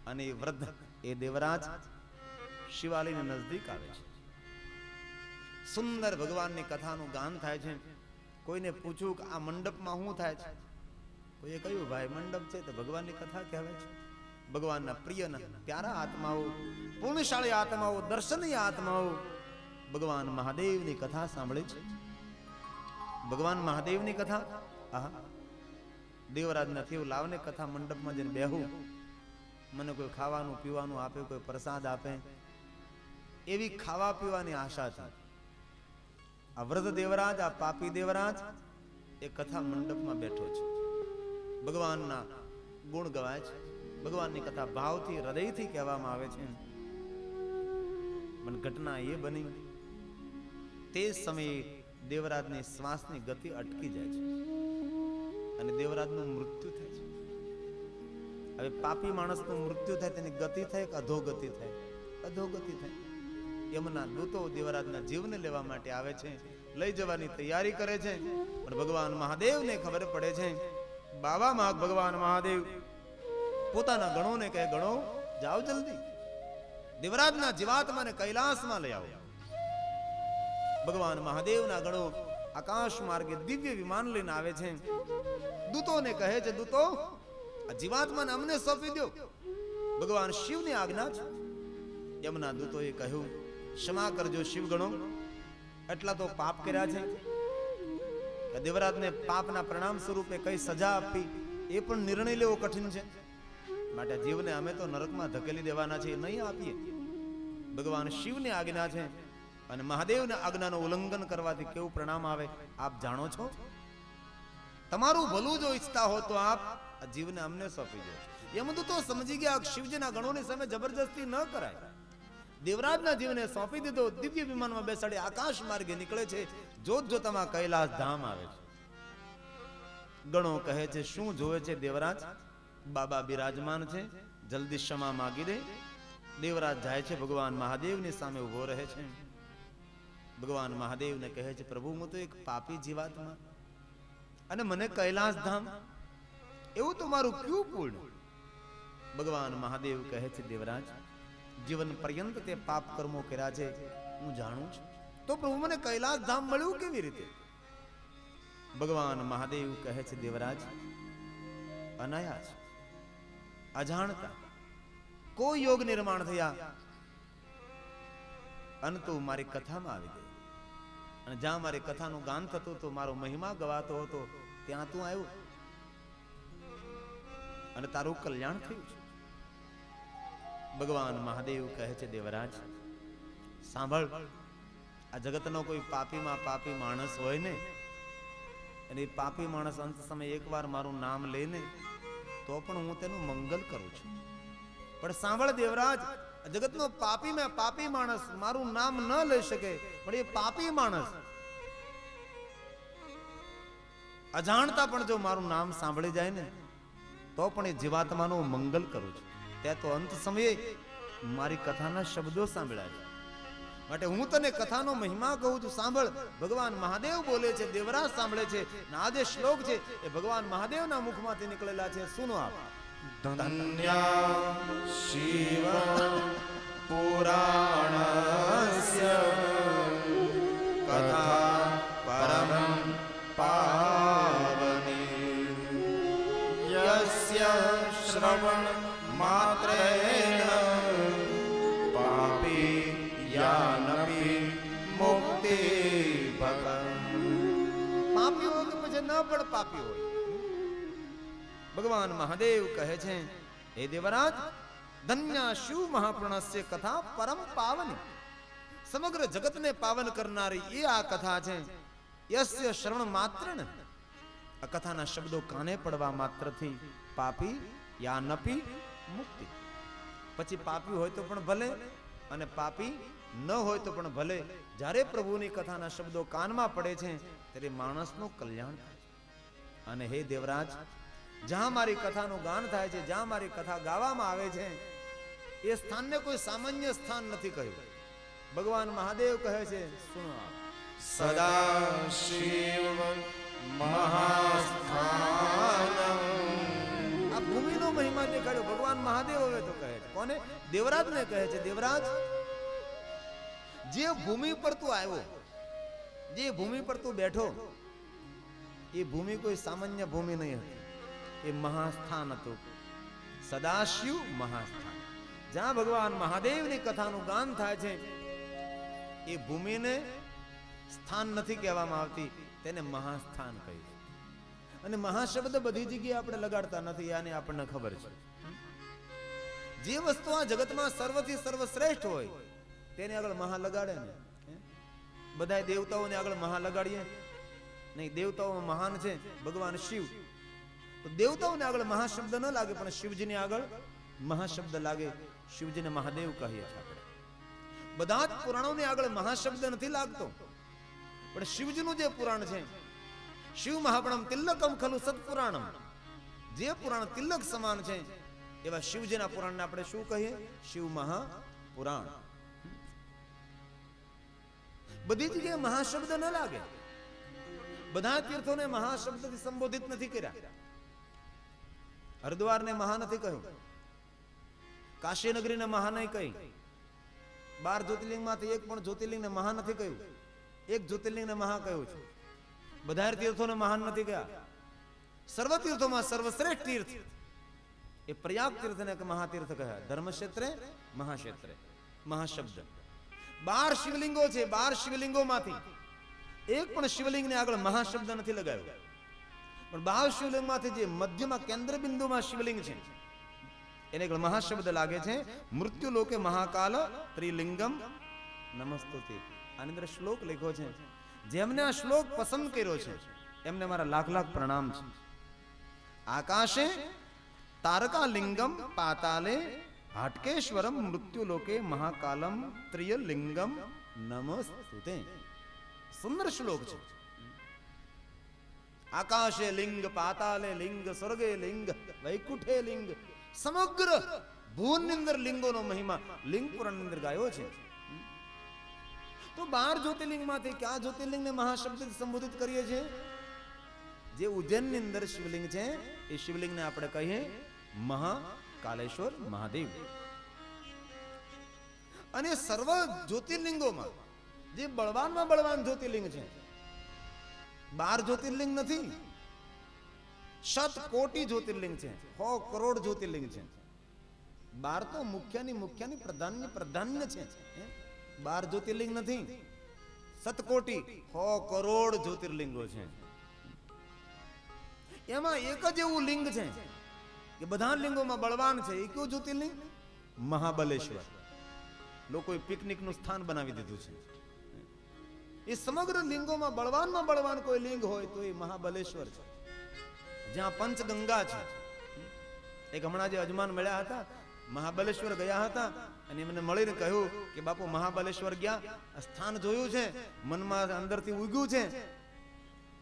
અને એ વૃદ્ધ, એ દેવરાજ શિવાલયની નજદીક આવે છે. સુંદર ભગવાનની કથાનું ગાન થાય છે. કોઈને પૂછ્યું કે આ મંડપમાં શું થાય છે? કોઈએ કહ્યું ભાઈ મંડપ છે તો ભગવાનની કથા કહેવાય છે. ભગવાનના પ્રિયના પ્યારા આત્માઓ, પુણ્યશાળી આત્માઓ, દર્શનીય આત્માઓ ભગવાન મહાદેવની કથા સાંભળે છે. ભગવાન મહાદેવની કથા, આહા, દેવરાજ નથી એવું, લાવને કથા મંડપમાં જઈને બેહું, મને કોઈ ખાવાનું પીવાનું આપે, કોઈ પ્રસાદ આપે, એવી ખાવા પીવાની આશા છે. આ વૃદ્ધ દેવરાજ, આ પાપી દેવરાજ એ કથા મંડપમાં બેઠો છે. ભગવાનના ગુણ ગવાય છે, ભગવાનની કથા ભાવથી, હૃદયથી કહેવામાં આવે છે. પણ ઘટના એ બની, તે સમયે દેવરાજની શ્વાસની ગતિ અટકી જાય છે અને દેવરાજનું મૃત્યુ થાય છે. હવે પાપી માણસનું મૃત્યુ થાય તેની ગતિ થાય કે અધોગતિ થાય? અધોગતિ થાય. એમના દૂતો દેવરાજના જીવને લેવા માટે આવે છે, લઈ જવાની તૈયારી કરે છે. પણ ભગવાન મહાદેવને ખબર પડે છે. બાબા માગ ભગવાન મહાદેવ પોતાના ગણોને કહે, ગણો જાઓ જલ્દી, દેવરાજના જીવાત્માને કૈલાસમાં લઈ આવો. ભગવાન મહાદેવના ગણો આકાશ માર્ગે દિવ્ય વિમાન લઈને આવે છે. દૂતોને કહે છે, દૂતો આ જીવાત્માને અમને સોંપી દો, ભગવાન શિવની આજ્ઞા છે. એમના દૂતોએ કહ્યું, ક્ષમા કરજો શિવ ગણો, એટલા તો પાપ કર્યા છે, દેવરાજને પાપના પરિણામ સ્વરૂપે કઈ સજા આપવી એ પણ નિર્ણય લેવો કઠિન છે. માટે જીવને અમે તો નરકમાં ધકેલી દેવાના છે, નહીં આપીએ. ભગવાન શિવની આજ્ઞા છે અને મહાદેવના આજ્ઞાનું ઉલ્લંઘન કરવાથી કેવું પરિણામ આવે આપ જાણો છો. તમારું ભલું જો ઈચ્છતા હો તો આપ આ જીવને અમને સોંપી દો. એમ તો સમજી ગયા શિવજીના ગણોની સામે જબરજસ્તી ન કરાય. દેવરાજના જીવને સોંપી દીધો. દિવ્ય વિમાનમાં બેસાડી આકાશ માર્ગે નીકળે છે. જોત જોતામાં કૈલાસ ધામ આવે છે. ગણો કહે છે શું જોવે છે દેવરાજ? બાબા બિરાજમાન છે, જલ્દી ક્ષમા માગી દે. દેવરાજ જાય છે, ભગવાન મહાદેવની સામે ઉભો રહે છે. ભગવાન મહાદેવને કહે છે પ્રભુ હું તો એક પાપી જીવાત્મા અને મને કૈલાસ ધામ, એવું તો મારું ક્યું પૂર્ણ? ભગવાન મહાદેવ કહે છે દેવરાજ જીવન પર્યંત તે પાપ કર્મો કર્યા છે હું જાણું છું, તો પ્રભુ મને કૈલાસ ધામ મળ્યું કેવી રીતે? ભગવાન મહાદેવ કહે છે દેવરાજ અનાયાસ અજાણતા કોઈ યોગ નિર્માણ થયા અને તું મારી કથામાં આવી ગઈ અને જ્યાં મારી કથાનું ગાન થતું તો મારો મહિમા ગવાતો હતો ત્યાં તું આવ્યો અને તારું કલ્યાણ થયું છે. ભગવાન મહાદેવ કહે છે દેવરાજ સાંભળ, આ જગતનો કોઈ પાપીમાં પાપી માણસ હોય ને અને એ પાપી માણસ અંત સમય એકવાર મારું નામ લઈને તો પણ હું તેનું મંગલ કરું છું. પણ સાંભળ દેવરાજ, જગતનો પાપીમાં પાપી માણસ મારું નામ ન લઈ શકે, પણ એ પાપી માણસ અજાણતા પણ જો મારું નામ સાંભળી જાય ને તો પણ એ જીવાત્માનું મંગલ કરું છું. ત્યાં તો અંત સમયે મારી કથાના શબ્દો સાંભળ્યા છે. માટે હું તને કથાનો મહિમા કહું છું, સાંભળ. ભગવાન મહાદેવ બોલે છે, દેવરાજ સાંભળે છે. આ જે શ્લોક છે એ ભગવાન મહાદેવના મુખમાંથી નીકળેલા છે. સુનો આપ. ધન્યા શિવ પુરાણસ્ય કથા પરમ પાવની યસ્ય શ્રવણ માત્રેણ પાપી યાનપી મુક્તિ ભગં. પાપી હોય કે પછી ન પણ પાપી હોય, ભગવાન મહાદેવ કહે છે હે દેવરાજ ધન્ય શિવ મહાપુરાણસ્ય કથા પરમ પાવની. સમગ્ર જગતને પાવન કરનારી એ આ કથા છે. યસ્ય શ્રવણ માત્રેણ, આ કથાના શબ્દો કાને પડવા માત્રથી પાપી યાનપી મુક્તિ. પછી પાપી હોય તો પણ ભલે અને પાપી ન હોય તો પણ ભલે, જ્યારે પ્રભુની કથાના શબ્દો કાનમાં પડે છે ત્યારે માણસનું કલ્યાણ થાય છે. અને હે દેવરાજ જ્યાં મારી કથાનું ગાન થાય છે, જ્યાં મારી કથા ગાવામાં આવે છે એ સ્થાનને કોઈ સામાન્ય સ્થાન નથી કહ્યું. ભગવાન મહાદેવ કહે છે સુનો આપ. સદા શિવ મહાસ્થાનમ. આ ભૂમિનો મહિમા દેખાડ્યો ભગવાન મહાદેવ. હવે તો કહે છે કોને? દેવરાજને કહે છે દેવરાજ જે ભૂમિ પર તું આવ્યો, જે ભૂમિ પર તું બેઠો એ ભૂમિ કોઈ સામાન્ય ભૂમિ નહીં હતી, એ મહાસ્થાન હતું. સદાશિવ મહાસ્થાન. જ્યાં ભગવાન મહાદેવની કથાનું ગાન થાય છે એ ભૂમિને સ્થાન નથી કહેવામાં આવતી, તેને મહાસ્થાન કહે છે. અને મહાશબ્દ બધી જગ્યાએ આપણે લગાડતા નથી, આને આપણને ખબર છે. જે વસ્તુ આ જગતમાં સર્વથી સર્વશ્રેષ્ઠ હોય તેને આગળ મહા લગાડે ને. બધા દેવતાઓને આગળ મહા લગાડીએ નહીં. દેવતાઓ મહાન છે ભગવાન શિવ, તો દેવતાઓને આગળ મહાશબ્દ ન લાગે પણ શિવજીને આગળ મહાશબ્દ લાગે. શિવજીને મહાદેવ કહીએ છીએ આપણે. બધા જ પુરાણોને આગળ મહાશબ્દ નથી લાગતો, પણ શિવજીનું જે પુરાણ છે શિવ મહાપુરાણમ તિલકમ ખલુ સત્પુરાણમ, જે પુરાણ તિલક સમાન છે એવા શિવજીના પુરાણને આપણે શું કહીએ? શિવ મહાપુરાણ. બધી જગ્યાએ મહાશબ્દ ન લાગે. બધા તીર્થોને મહાશબ્દથી સંબોધિત નથી કર્યા. હરિદ્વારને મહા નથી કહ્યું, કાશી નગરીને મહા નહીં કહી, 12 જ્યોતિર્લિંગમાંથી એક પણ જ્યોતિર્લિંગને મહા નથી કહ્યું, એક જ્યોતિર્લિંગને મહા કહ્યું છે. બધા તીર્થોને મહાન નથી કહ્યા. સર્વ તીર્થોમાં સર્વશ્રેષ્ઠ તીર્થ એ પ્રયાગ તીર્થને મહાતીર્થ કહ્યા. ધર્મક્ષેત્રે મહાક્ષેત્રે મહાશબ્દ. 12 શિવલિંગો છે, 12 શિવલિંગોમાંથી એક પણ શિવલિંગને આગળ મહાશબ્દ નથી લગાવ્યો, પણ 12 શિવલિંગમાંથી જે મધ્યમાં કેન્દ્ર બિંદુમાં શિવલિંગ છે એને આગળ મહાશબ્દ લાગે છે. મૃત્યુ લોકે મહાકાલ ત્રિલિંગમ નમસ્તુતે. આની અંદર શ્લોક લખ્યો છે. જેમને આ શ્લોક પસંદ કર્યો છે એમને મારા લાખ લાખ પ્રણામ છે. આકાશે તારકાલિંગમ પાતાલે હાટકેશ્વરમ મૃત્યુલોકે મહાકાલમ ત્રિયલિંગમ નમસ્તુતે. સુંદર શ્લોક છે. આકાશે લિંગ, પાતાલે લિંગ, સ્વર્ગે લિંગ, વૈકુંઠે લિંગ, સમગ્ર ભુવનની અંદર લિંગોનો મહિમા લિંગ પુરાણની અંદર ગાયો છે. તો 12 જ્યોતિર્લિંગમાંથી કયા જ્યોતિર્લિંગને મહાશબ્દથી સંબોધિત કરીએ છીએ? જે ઉજ્જૈનની અંદર શિવલિંગ છે એ શિવલિંગને આપણે કહીએ મહાકાલેશ્વર મહાદેવ. અને સર્વ જ્યોતિર્લિંગોમાં જે બળવાનમાં બળવાન જ્યોતિર્લિંગ છે, 12 જ્યોતિર્લિંગ નથી, 100 કોટી જ્યોતિર્લિંગ છે, 100 કરોડ જ્યોતિર્લિંગ છે. 12 તો મુખ્યની પ્રધાન્ય છે. 12 જ્યોતિર્લિંગ નથી, 7 કોટી 100 કરોડ જ્યોતિર્લિંગો છે. એમાં એક જ એવું લિંગ છે કે બધા લિંગોમાં બળવાન છે. એ કયું જ્યોતિર્લિંગ? મહાબલેશ્વર. લોકોએ પિકનિકનું સ્થાન બનાવી દીધું છે. એ સમગ્ર લિંગોમાં બળવાનમાં બળવાન કોઈ લિંગ હોય તો એ મહાબલેશ્વર છે, જ્યાં પંચગંગા છે. એક હમણાં જે અજમાન મળ્યા હતા, મહાબલેશ્વર ગયા હતા, અને એમને મળીને કહ્યું કે બાપુ મહાબલેશ્વર ગયા, સ્થાન જોયું છે, મનમાં અંદરથી ઉગ્યું છે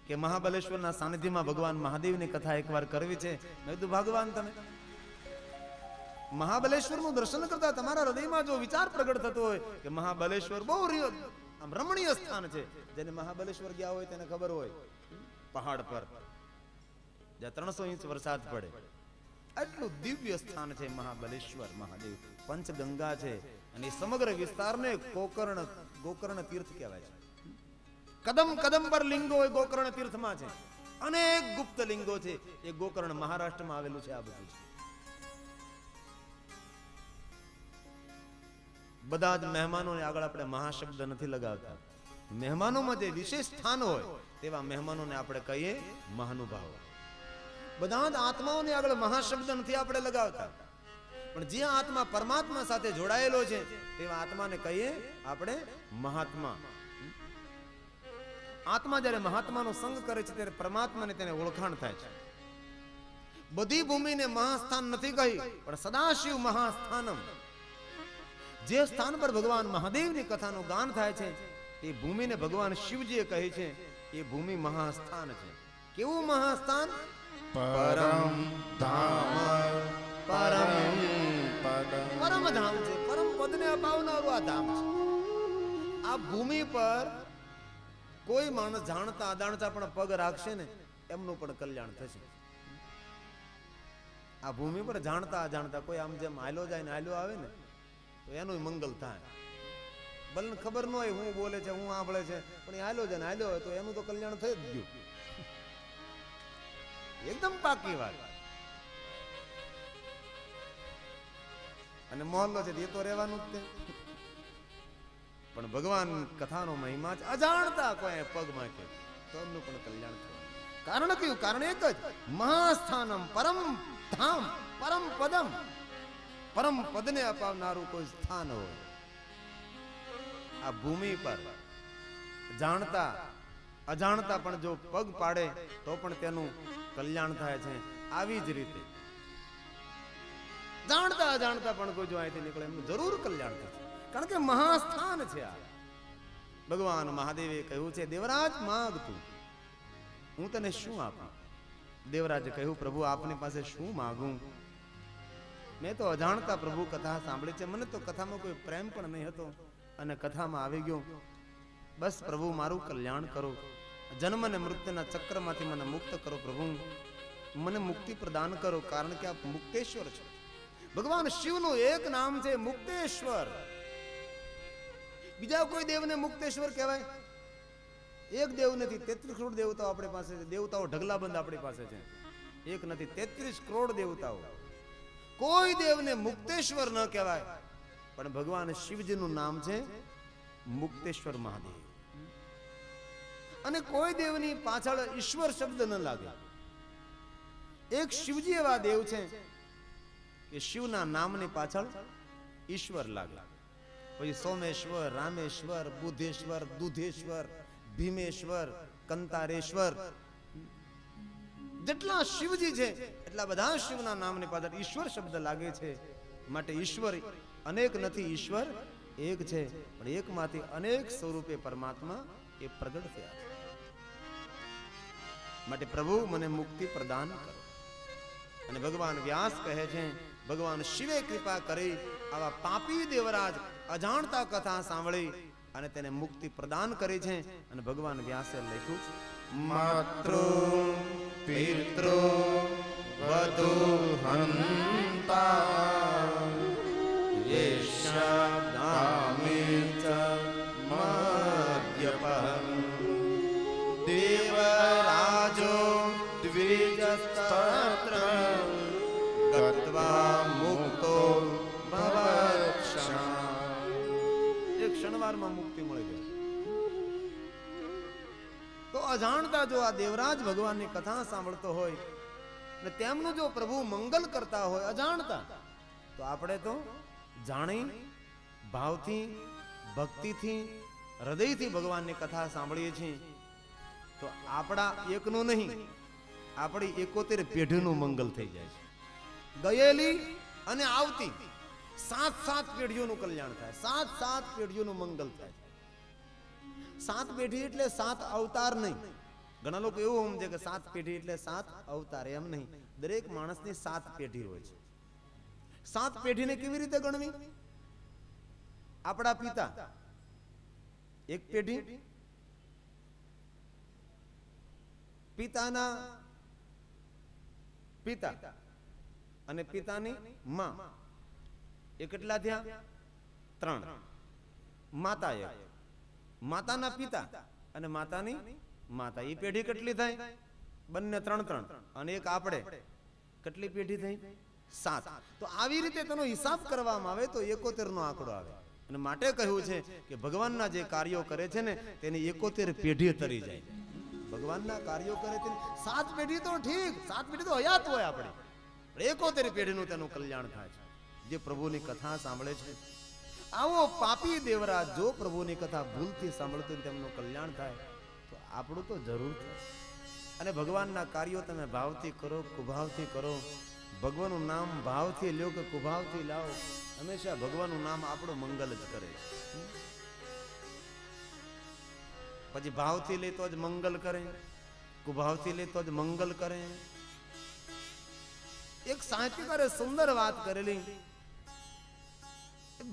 કે મહાબલેશ્વરના સાનિધ્યમાં ભગવાન મહાદેવની કથા એકવાર કરવી છે. મેં કીધું ભગવાન તમે મહાબલેશ્વરનું દર્શન કરતા તમારા હૃદયમાં જો વિચાર પ્રગટ થતો હોય કે મહાબલેશ્વર બહુ આમ રમણીય સ્થાન છે, જેને મહાબલેશ્વર ગયા હોય તેને ખબર હોય, પહાડ પર જ્યાં 300 ઇંચ વરસાદ પડે, આટલું દિવ્ય સ્થાન છે મહાબલેશ્વર મહાદેવ. પંચગંગા છે અને સમગ્ર વિસ્તારને ગોકર્ણ તીર્થ કહેવાય છે. કદમ કદમ પર લિંગો એ ગોકર્ણ તીર્થમાં છે. અનેક ગુપ્ત લિંગો છે. એ ગોકર્ણ મહારાષ્ટ્રમાં આવેલું છે. આ બધું છે. બધા જ મહેમાનોને આગળ આપણે મહાશબ્દ નથી લગાવતા. મહેમાનોમાં જે વિશેષ સ્થાન હોય તેવા મહેમાનોને આપણે કહીએ મહાનુભાવ. બધા જ આત્માઓને આગળ મહાશબ્દ નથી આપણે લગાવતા, પણ જે આત્મા પરમાત્મા સાથે જોડાયેલો છે તેવા આત્માને કહીએ આપણે મહાત્મા. આત્મા જ્યારે મહાત્માનો સંગ કરે છે ત્યારે પરમાત્માને તેને ઓળખાણ થાય છે. બધી ભૂમિને મહાસ્થાન નથી કહી, પણ સદાશિવ મહાસ્થાનમ. જે સ્થાન પર ભગવાન મહાદેવની કથાનું ગાન થાય છે તે ભૂમિને ભગવાન શિવજીએ કહી છે એ ભૂમિ મહાસ્થાન છે. કેવું મહાસ્થાન? પરમ ધામ, પરમ ધામ છે. પરમ પદને અપાવનારું આ ધામ છે. આ ભૂમિ પર કોઈ માણસ જાણતા અજાણતા પણ પગ રાખશે ને એમનું પણ કલ્યાણ થશે. આ ભૂમિ પર જાણતા અજાણતા કોઈ આમ જેમ હાલો જાય ને હાલો આવે ને તો એનું મંગલ થાય. ભલે ખબર ન હોય હું બોલે છે, હું આંભળે છે, પણ એ હાલો જાય ને હાલો હોય તો એનું તો કલ્યાણ થઈ જ ગયું. એકદમ પાકી વાત. અને મોહલ્લો છે એ તો રહેવાનું જ છે. પણ ભગવાન કથાનો મહિમા છે. અજાણતા કોઈ પગ માકે તો એમનું પણ કલ્યાણ થવાનું. કારણ કયું? કારણ એક જ, મહાસ્થાનમ, પરમ ધામ, પરમ પદમ. પરમ પદને અપાવનારું કોઈ સ્થાન હોય. આ ભૂમિ પર જાણતા અજાણતા પણ જો પગ પાડે તો પણ તેનું કલ્યાણ થાય છે. આવી જ રીતે જાણતા અજાણતા પણ કોઈ જો અહીંથી નીકળે એમનું જરૂર કલ્યાણ થશે. કારણ કે મહાસ્થાન છે આ. ભગવાન મહાદેવે કહ્યું છે, દેવરાજ માગ તું, હું તને શું આપું? દેવરાજે કહ્યું, પ્રભુ આપની પાસે શું માગું? મેં તો અજાણતા પ્રભુ કથા સાંભળી છે, મને તો કથામાં કોઈ પ્રેમ પણ નહીં હતો અને કથામાં આવી ગયો. બસ પ્રભુ મારું કલ્યાણ કરો, જન્મ અને મૃત્યુના ચક્રમાંથી મને મુક્ત કરો પ્રભુ, મને મુક્તિ પ્રદાન કરો, કારણ કે આપ મુક્તેશ્વર છો. ભગવાન શિવનું એક નામ છે મુક્તેશ્વર. બીજા કોઈ દેવને મુક્તેશ્વર કહેવાય? એક દેવ નથી, 33 કરોડ દેવતાઓ આપણી પાસે છે. દેવતાઓ ઢગલાબંધ આપણી પાસે છે. એક નથી, 33 કરોડ દેવતાઓ. કોઈ દેવને મુક્તેશ્વર ન કહેવાય, પણ ભગવાન શિવજીનું નામ છે મુક્તેશ્વર મહાદેવ. અને કોઈ દેવની પાછળ ઈશ્વર શબ્દ ન લાગે. એક શિવજી એવા દેવ છે કે શિવના નામની પાછળ ઈશ્વર લાગે. પછી સોમેશ્વર, રામેશ્વર, બુદ્ધેશ્વર, દૂધેશ્વર, ભીમેશ્વર, કંતારેશ્વર, જેટલા શિવજી છે એટલા બધા શિવના નામની પાછળ ઈશ્વર શબ્દ લાગે છે. માટે ઈશ્વર અનેક નથી, ઈશ્વર એક છે, પણ એકમાંથી અનેક સ્વરૂપે પરમાત્મા એ પ્રગટ થયા છે. માટે પ્રભુ મને મુક્તિ પ્રદાન કરો. અને ભગવાન વ્યાસ કહે છે, ભગવાન શિવે કૃપા કરી આવા પાપી દેવરાજ અજાણતા કથા સાંભળી અને તેને મુક્તિ પ્રદાન કરી છે. અને ભગવાન વ્યાસે લખ્યું છે, માતૃ પિતૃ વધુ હંતા યેષામિચ મદ્યપઃ દેવરાજો દ્વિજસ્તત્ર ગત્વા મુક્તો ભવત્ક્ષણા. એક ક્ષણવારમાં મુક્તિ મળી ગઈ. તો અજાણતા જો આ દેવરાજ ભગવાનની કથા સાંભળતો હોય ને તેમનું જો પ્રભુ મંગલ કરતા હોય અજાણતા, તો આપણે તો જાણી ભાવથી ભક્તિથી હૃદયથી ભગવાનની કથા સાંભળીએ છીએ. તો આપણા એકનું નહીં, આપણી 71 પેઢીનું મંગલ થઈ જાય છે. ગયેલી અને આવતી 7 પેઢીઓનું કલ્યાણ થાય, 7 પેઢીઓનું મંગલ થાય. 7 પેઢી એટલે 7 અવતાર નહીં. ઘણા લોકો એવું સમજે કે 7 પેઢી એટલે 7 અવતાર, એમ નહીં. દરેક માણસની 7 પેઢી હોય છે. 7 પેઢીને કેવી રીતે ગણવી? આપણા પિતા એક પેઢી, પિતાના પિતા અને પિતાની માં, એ કેટલા થયા? 3. માતા એક, માતાના પિતા અને માતાની માતા, એ પેઢી કેટલી થાય? બંને 3. અને એક આપણે, કેટલી પેઢી થઈ? 7. તો આવી રીતે તેનો હિસાબ કરવામાં આવે તો 71 નો આંકડો આવે. અને માટે કહ્યું છે કે ભગવાનના જે કાર્યો કરે છે ને તેની 71 પેઢી તરી જાય. ભગવાનના કાર્યો કરે તે 7 પેઢી તો ઠીક, 7 પેઢી તો હયાત હોય આપણે, 71 પેઢીનું તેનું કલ્યાણ થાય છે જે પ્રભુની કથા સાંભળે છે. આવો પાપી દેવરાજ જો પ્રભુની કથા ભૂલથી સાંભળતો તેમનું કલ્યાણ થાય તો આપણું તો જરૂર થાય. અને ભગવાનના કાર્યો તમે ભાવથી કરો, કુભાવથી કરો. ભગવાનનું નામ ભાવથી લ્યો કે કુભાવથી લાવો, હંમેશા ભગવાનનું નામ આપણું મંગલ જ કરે છે. પછી ભાવથી લે તો જ મંગલ કરે, કુભાવથી લે તો જ મંગલ કરે. એક સાહિત્યકારે સુંદર વાત કરેલી,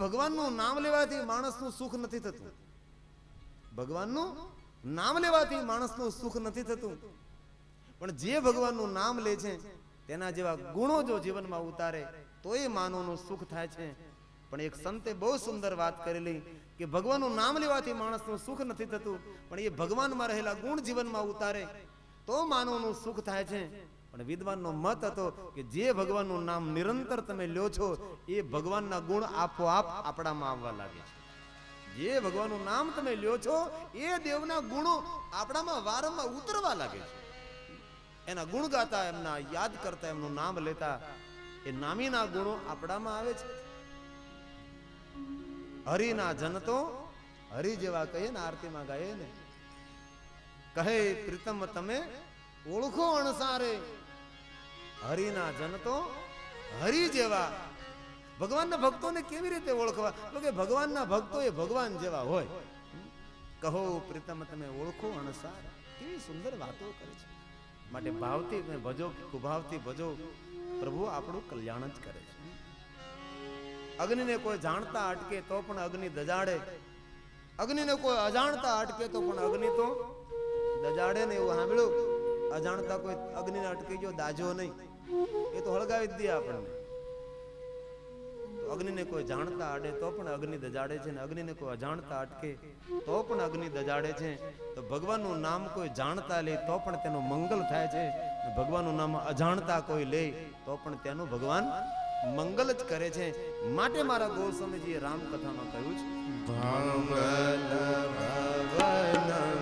ભગવાનનું નામ લેવાથી માણસનું સુખ નથી થતું. ભગવાનનું નામ લેવાથી માણસનું સુખ નથી થતું, પણ જે ભગવાનનું નામ લે છે તેના જેવા ગુણો જો જીવનમાં ઉતારે તો એ માનવનું સુખ થાય છે. પણ એક સંતે બહુ સુંદર વાત કરેલી કે ભગવાનનું નામ લેવાથી માણસનું સુખ નથી થતું, પણ એ ભગવાનમાં રહેલા ગુણ જીવનમાં ઉતારે તો માનવનું સુખ થાય છે. પણ વિદ્વાનનો મત હતો કે જે ભગવાનનું નામ નિરંતર તમે લ્યો છો એ ભગવાનના ગુણ આપોઆપ આપણામાં આવવા લાગે છે. જે ભગવાનનું નામ તમે લ્યો છો એ દેવના ગુણો આપણામાં વારંવાર ઉતરવા લાગે છે. એના ગુણ ગાતા, એમના યાદ કરતા, એમનું નામ લેતા એ નામીના ગુણો આપણામાં આવે છે. હરિના જન તો હરિ જેવા કહીએ ને, આરતીમાં ગાઈએ ને, કહે પ્રીતમ તમે ઓળખો અણસારે. હરિના જન તો હરિ જેવા. ભગવાનના ભક્તોને કેવી રીતે ઓળખવા? તો કે ભગવાનના ભક્તો એ ભગવાન જેવા હોય. કહો પ્રીતમ તમે ઓળખો અણસાર. કેવી સુંદર વાતો કરે છે. માટે ભાવથી ભજો, કુભાવથી ભજો, પ્રભુ આપણું કલ્યાણ જ કરે છે. અગ્નિને કોઈ જાણતા અટકે તો પણ અગ્નિ દજાડે, અગ્નિને કોઈ અજાણતા અટકે તો પણ અગ્નિ તો દજાડે ને. એવું સાંભળ્યું? અજાણતા કોઈ અગ્નિને અટકી ગયો દાજો નહીં, એ તો હળગાવી જ દે આપણને. તો અગ્નિને કોઈ જાણતા અડે તો પણ અગ્નિ દજાડે છે, ને અગ્નિને કોઈ અજાણતા અટકે તો પણ અગ્નિ દજાડે છે. તો ભગવાનનું નામ કોઈ જાણતા લે તો પણ તેનું મંગલ થાય છે, ભગવાનનું નામ અજાણતા કોઈ લે તો પણ તેનું ભગવાન મંગલ જ કરે છે. માટે મારા ગોસ્વામીજીએ રામકથામાં કહ્યું છે, મંગલ ભવનમ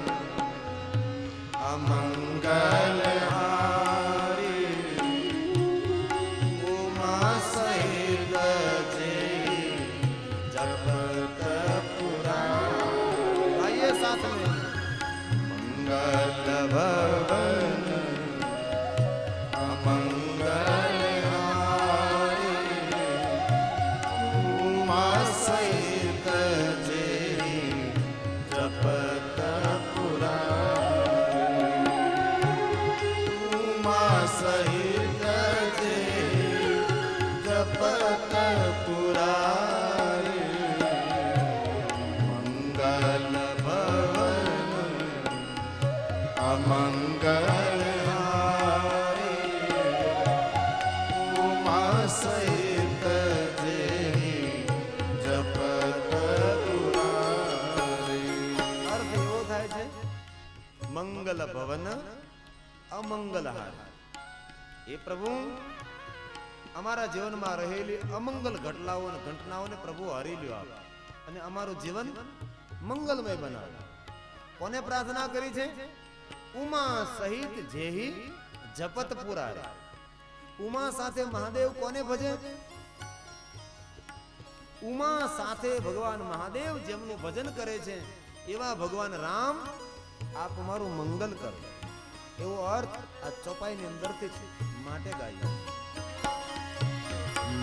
ભવન અમંગલહારી ઉમા સહિત જે જપત પુરારી ઉમા સહિત જે જપત પુરારી મંગલ ભવન અમંગલહારી ઉમા સહિત જે જપત પુરારી. અર્થ એવો થાય છે મંગલ ભવન અમંગલહારી. એ પ્રભુ અમારા જીવનમાં રહેલી અમંગલ ઘટનાઓ અને ઘટનાઓને પ્રભુ હરી લ્યો આપ અને અમારું જીવન મંગલમય બનાવો. કોને પ્રાર્થના કરી છે? ઉમા સહિત જેહી જપત પુરારે. ઉમા સાથે મહાદેવ કોને ભજે? ઉમા સાથે ભગવાન મહાદેવ જેમનું ભજન કરે છે એવા ભગવાન રામ આપ મારું મંગલ કરો. એવો અર્થ આ ચોપાઈની અંદરથી છે, માટે ગાય.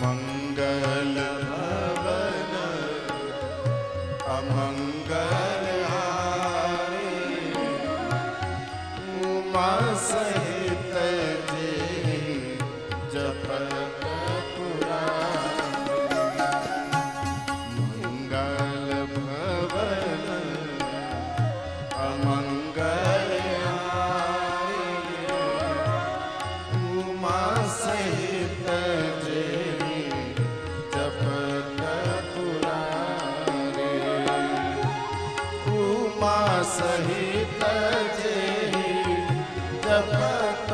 મંગલ ભવન અમંગલહારી ઉમા સહિત જે જપત પુરારી મંગલ ભવન અમંગલહારી ઉમા સહિત જે જપત પુરારી ઉમા સહિત જે જપત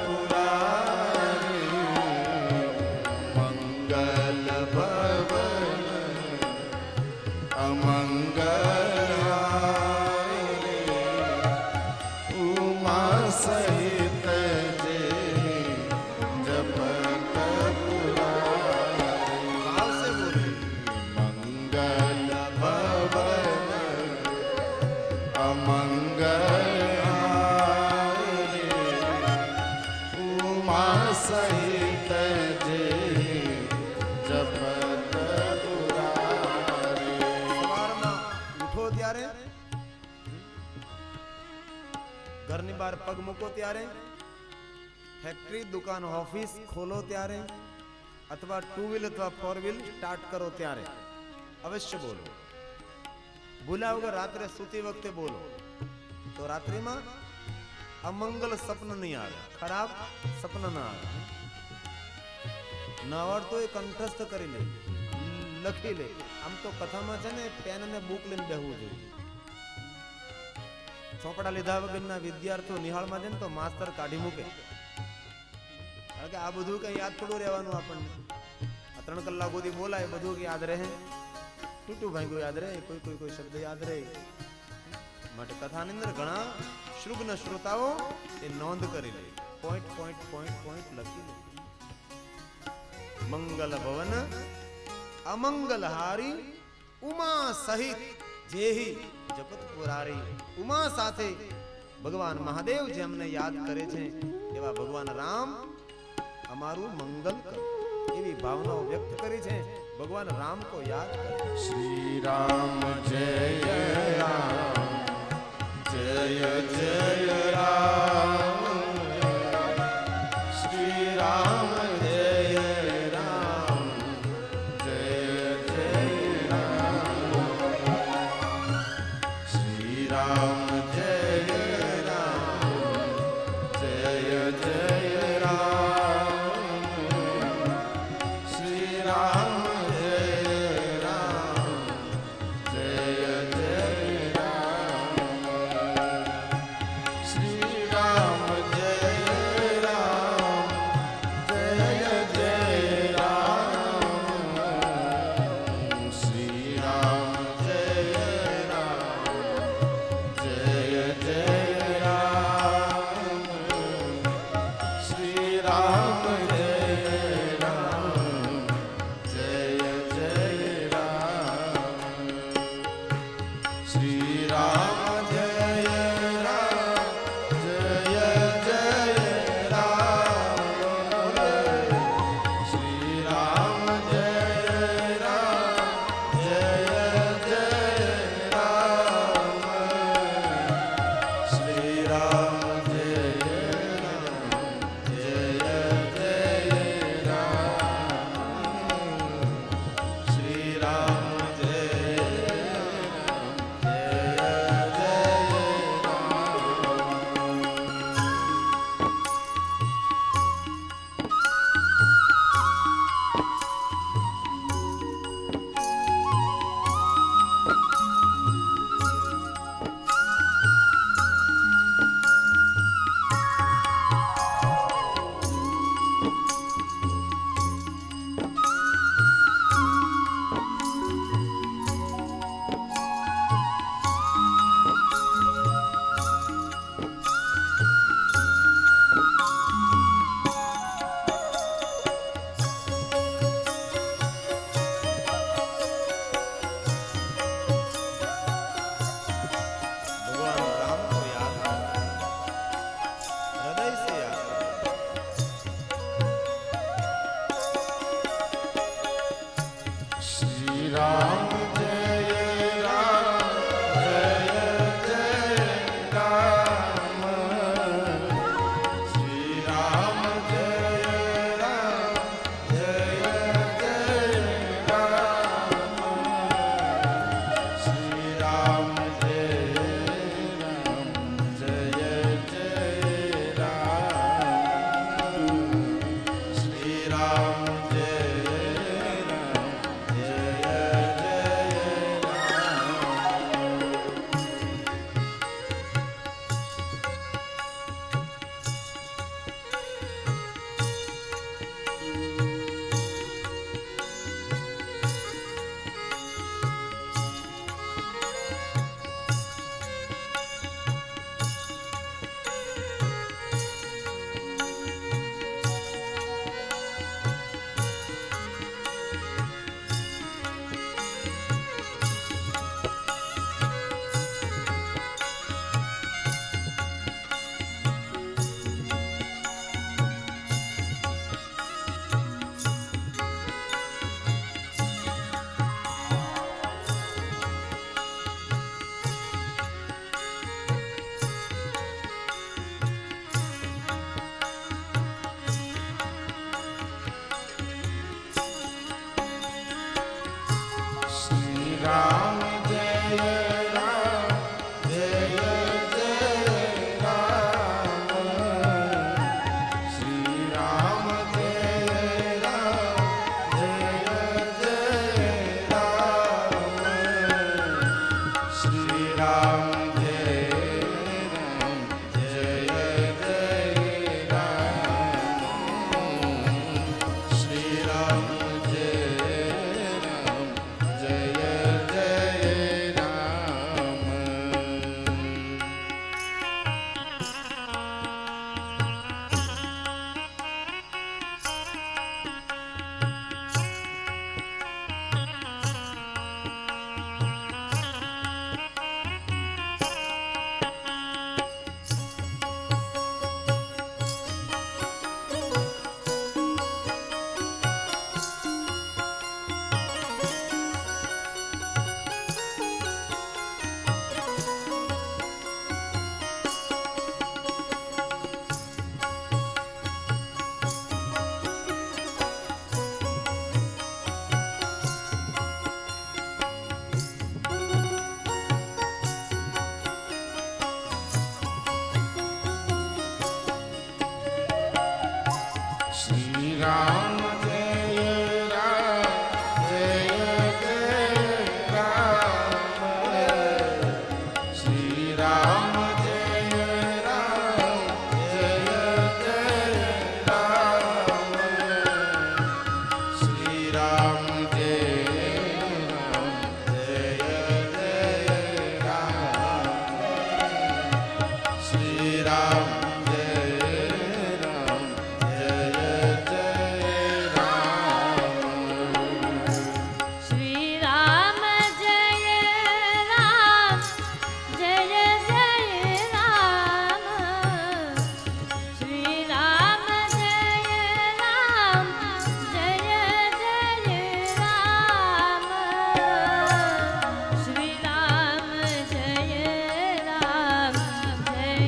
પુરારી મંગલ ભવન અમંગલહારી ઉમા સહિત જે જપત પુરારી. આવશે બોલે મંગલ ભવન અમંગલહારી ઉમા સહિત જે જપત પુરારી. સવારમાં ઉઠો ત્યારે, ઘરની બહાર પગ મૂકો ત્યારે, ફેક્ટરી દુકાન ઓફિસ ખોલો ત્યારે, અથવા ટુ વ્હીલ અથવા ફોર વ્હીલ સ્ટાર્ટ કરો ત્યારે અવશ્ય બોલો. ભૂલ્યા વગર રાત્રે સૂતી વખતે બોલો તો રાત્રિમાં અમંગલ સપન નહીં આવે, ખરાબ સપન ના આવે. ન આવડતો એ કંઠસ્થ કરી લે, લખી લે. આમ તો કથામાં છે ને પેન અને બુક લઈને બેહવું જોઈએ. ચોપડા લીધા વગરના વિદ્યાર્થીઓ નિહાળમાં જાય ને તો માસ્તર કાઢી મૂકે. કારણ કે આ બધું કઈ યાદ થોડું રહેવાનું આપણને. આ 3 કલાક સુધી બોલાય બધું યાદ રહે? તૂટું ભાંગ્યું યાદ રહે? કોઈ શબ્દ યાદ રહે? માટે કથાની અંદર ઘણા શ્રુગ્ન શ્રોતાઓ એ નોંધ કરી લે, પોઈન્ટ પોઈન્ટ પોઈન્ટ પોઈન્ટ લખી લે. મંગલ ભવન અમંગલહારી ઉમા સહિત જેહી જપત પુરારી. ઉમા સાથે ભગવાન મહાદેવ જેમને યાદ કરે છે એવા ભગવાન રામ અમારું મંગલ કરો. એવી ભાવનાઓ વ્યક્ત કરી છે. ભગવાન રામ કો યાદ કરે. શ્રી રામ જય રામ જય જય રામ શ્રી રામ જય રામ જય જય રામ શ્રી રામ જય રામ જય જય રામ શ્રી રામ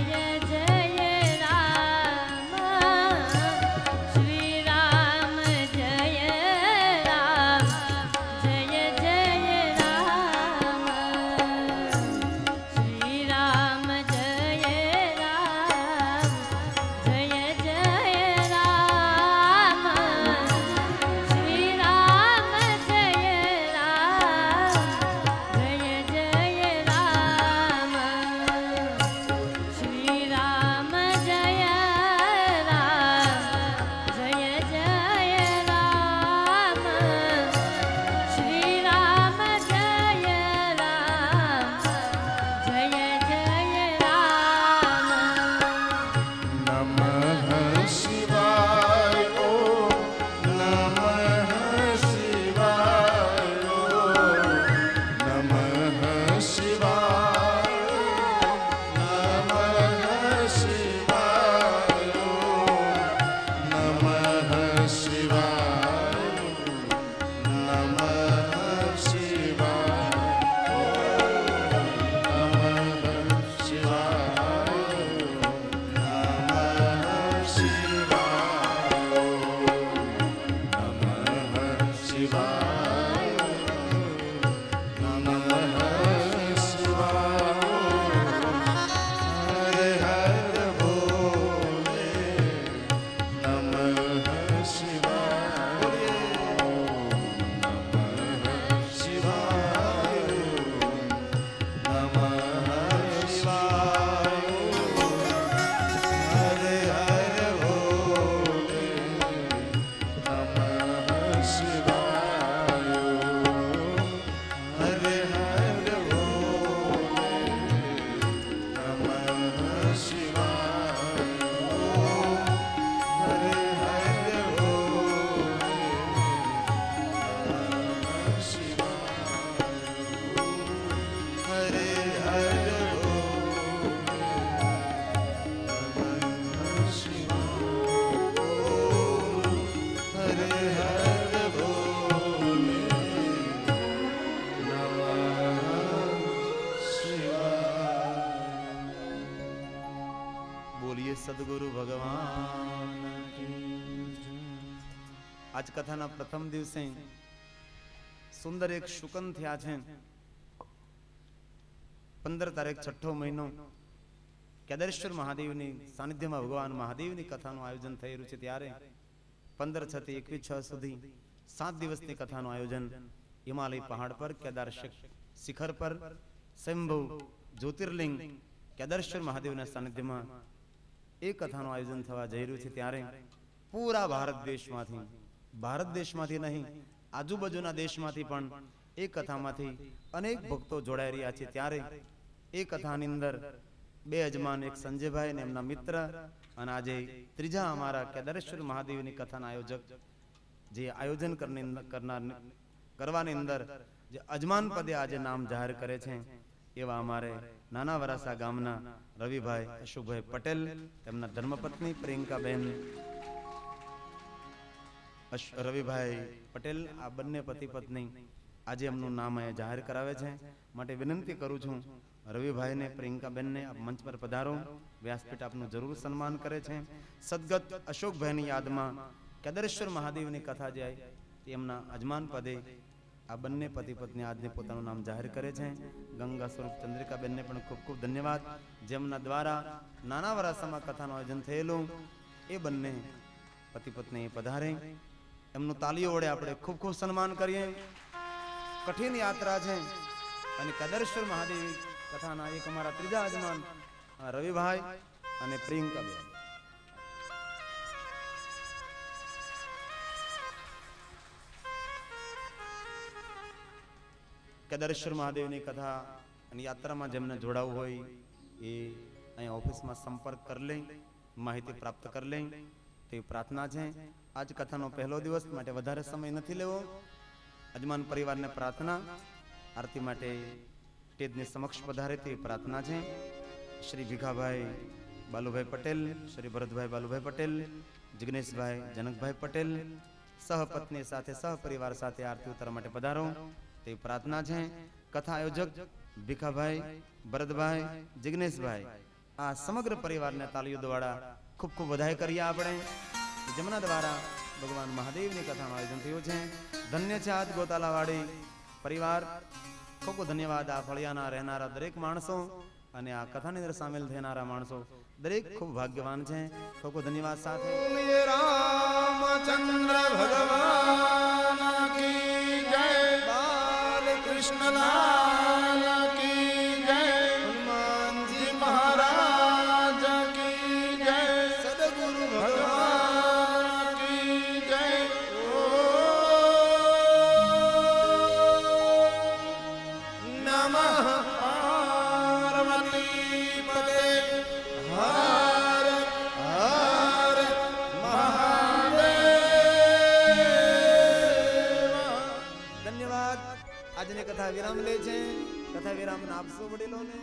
जय બોલીએ સદગુરુ ભગવાન આજ કથાના પ્રથમ દિવસે સુંદર એક શુકન થયા છે 15 તારીખ 6ઠો મહિનો કેદારેશ્વર મહાદેવની સાનિધ્યમાં ભગવાન મહાદેવની કથાનું આયોજન થઈ રહ્યું છે ત્યારે 15 થી 21 સુધી 7 દિવસની કથાનું આયોજન હિમાલય પહાડ પર કેદાર શિખર પર સ્વયંભૂ જ્યોતિર્લિંગ કેદારેશ્વર મહાદેવના સાનિધ્યમાં એ કથાનું આયોજન થવા જઈ રહ્યું છે ત્યારે પૂરા ભારત દેશમાંથી નહીં આજુબાજુના દેશમાંથી પણ એ કથામાંથી અનેક ભક્તો જોડાઈ રહ્યા છે ત્યારે એ કથાની અંદર 2 યજમાન એક સંજયભાઈ અને એમના મિત્ર અને આજે ત્રીજા અમારા કેદારેશ્વર મહાદેવની કથાના આયોજક જે આયોજન કરવાની અંદર જે અજમાન પદે આજે નામ જાહેર કરે છે એવા અમારે નાના વરાસા ગામના રવિભાઈ અશોકભાઈ પટેલ તેમના ધર્મપત્ની પ્રિયંકાબેન રવિભાઈ પટેલ આ બંને પતિ પત્ની આજે એમનું નામ અહીંયા જાહેર કરાવે છે માટે વિનંતી કરું છું રવિભાઈને પ્રિયંકાબેનને આપ મંચ પર પધારો વ્યાસપીઠ આપનું જરૂર સન્માન કરે છે સદગત અશોકભાઈની યાદમાં કેદારેશ્વર મહાદેવની કથા જે એમના અજમાન પદે આ બંને પતિ પત્ની આજને પોતાનું નામ જાહેર કરે છે ગંગા સ્વરૂપ ચંદ્રિકાબેનને પણ ખૂબ ખૂબ ધન્યવાદ જેમના દ્વારા નાના વરાસામાં કથાનું આયોજન થયેલું એ બંને પતિ પત્ની પધારે એમનું તાલીઓ વડે આપણે ખૂબ ખૂબ સન્માન કરીએ કઠિન યાત્રા છે અને કેદારેશ્વર મહાદેવ કથાના એક અમારા ત્રીજા યજમાન રવિભાઈ અને પ્રિયંકાબેન કેદારેશ્વર મહાદેવની કથા અને યાત્રામાં જેમને જોડાવું હોય એ અહીંયા ઓફિસમાં સંપર્ક કરી લે માહિતી પ્રાપ્ત કરી લે તે પ્રાર્થના છે આજ કથાનો પહેલો દિવસ માટે વધારે સમય નથી લેવો અજમાન પરિવારને પ્રાર્થના આરતી માટે સ્ટેજની સમક્ષ પધારે તે પ્રાર્થના છે શ્રી ભીખાભાઈ બાલુભાઈ પટેલ શ્રી ભરતભાઈ બાલુભાઈ પટેલ જિગ્નેશભાઈ જનકભાઈ પટેલ સહપત્ની સાથે સહપરિવાર સાથે આરતી ઉતારવા માટે પધારો તે પ્રાર્થના છે કથા આયોજક ભીખાભાઈ ભરતભાઈ જિગ્નેશભાઈ આ સમગ્ર પરિવારને તાલીઓ દ્વારા ખૂબ ખૂબ વધાઈ કરીએ આપણે જેમના દ્વારા ભગવાન મહાદેવની કથાનું આયોજન થયું છે ધન્ય છે આજ ગોતાલાવાડી પરિવાર ખૂબ ખૂબ ધન્યવાદ આ ફળિયાના રહેનારા દરેક માણસો અને આ કથાની અંદર સામેલ થનારા માણસો દરેક ખૂબ ભાગ્યવાન છે ખૂબ ખૂબ ધન્યવાદ સાથે રામચંદ્ર ભગવાન કી જય કૃષ્ણલાલ કી જય હનુમાનજી મહારાજ કી જય સદગુરુ ભગવાન કી જય નમઃ પાર્વતી પતે હર હર મહાદેવ ધન્યવાદ આજની કથા વિરામ લે છે કથા વિરામ આપશો વડીલોને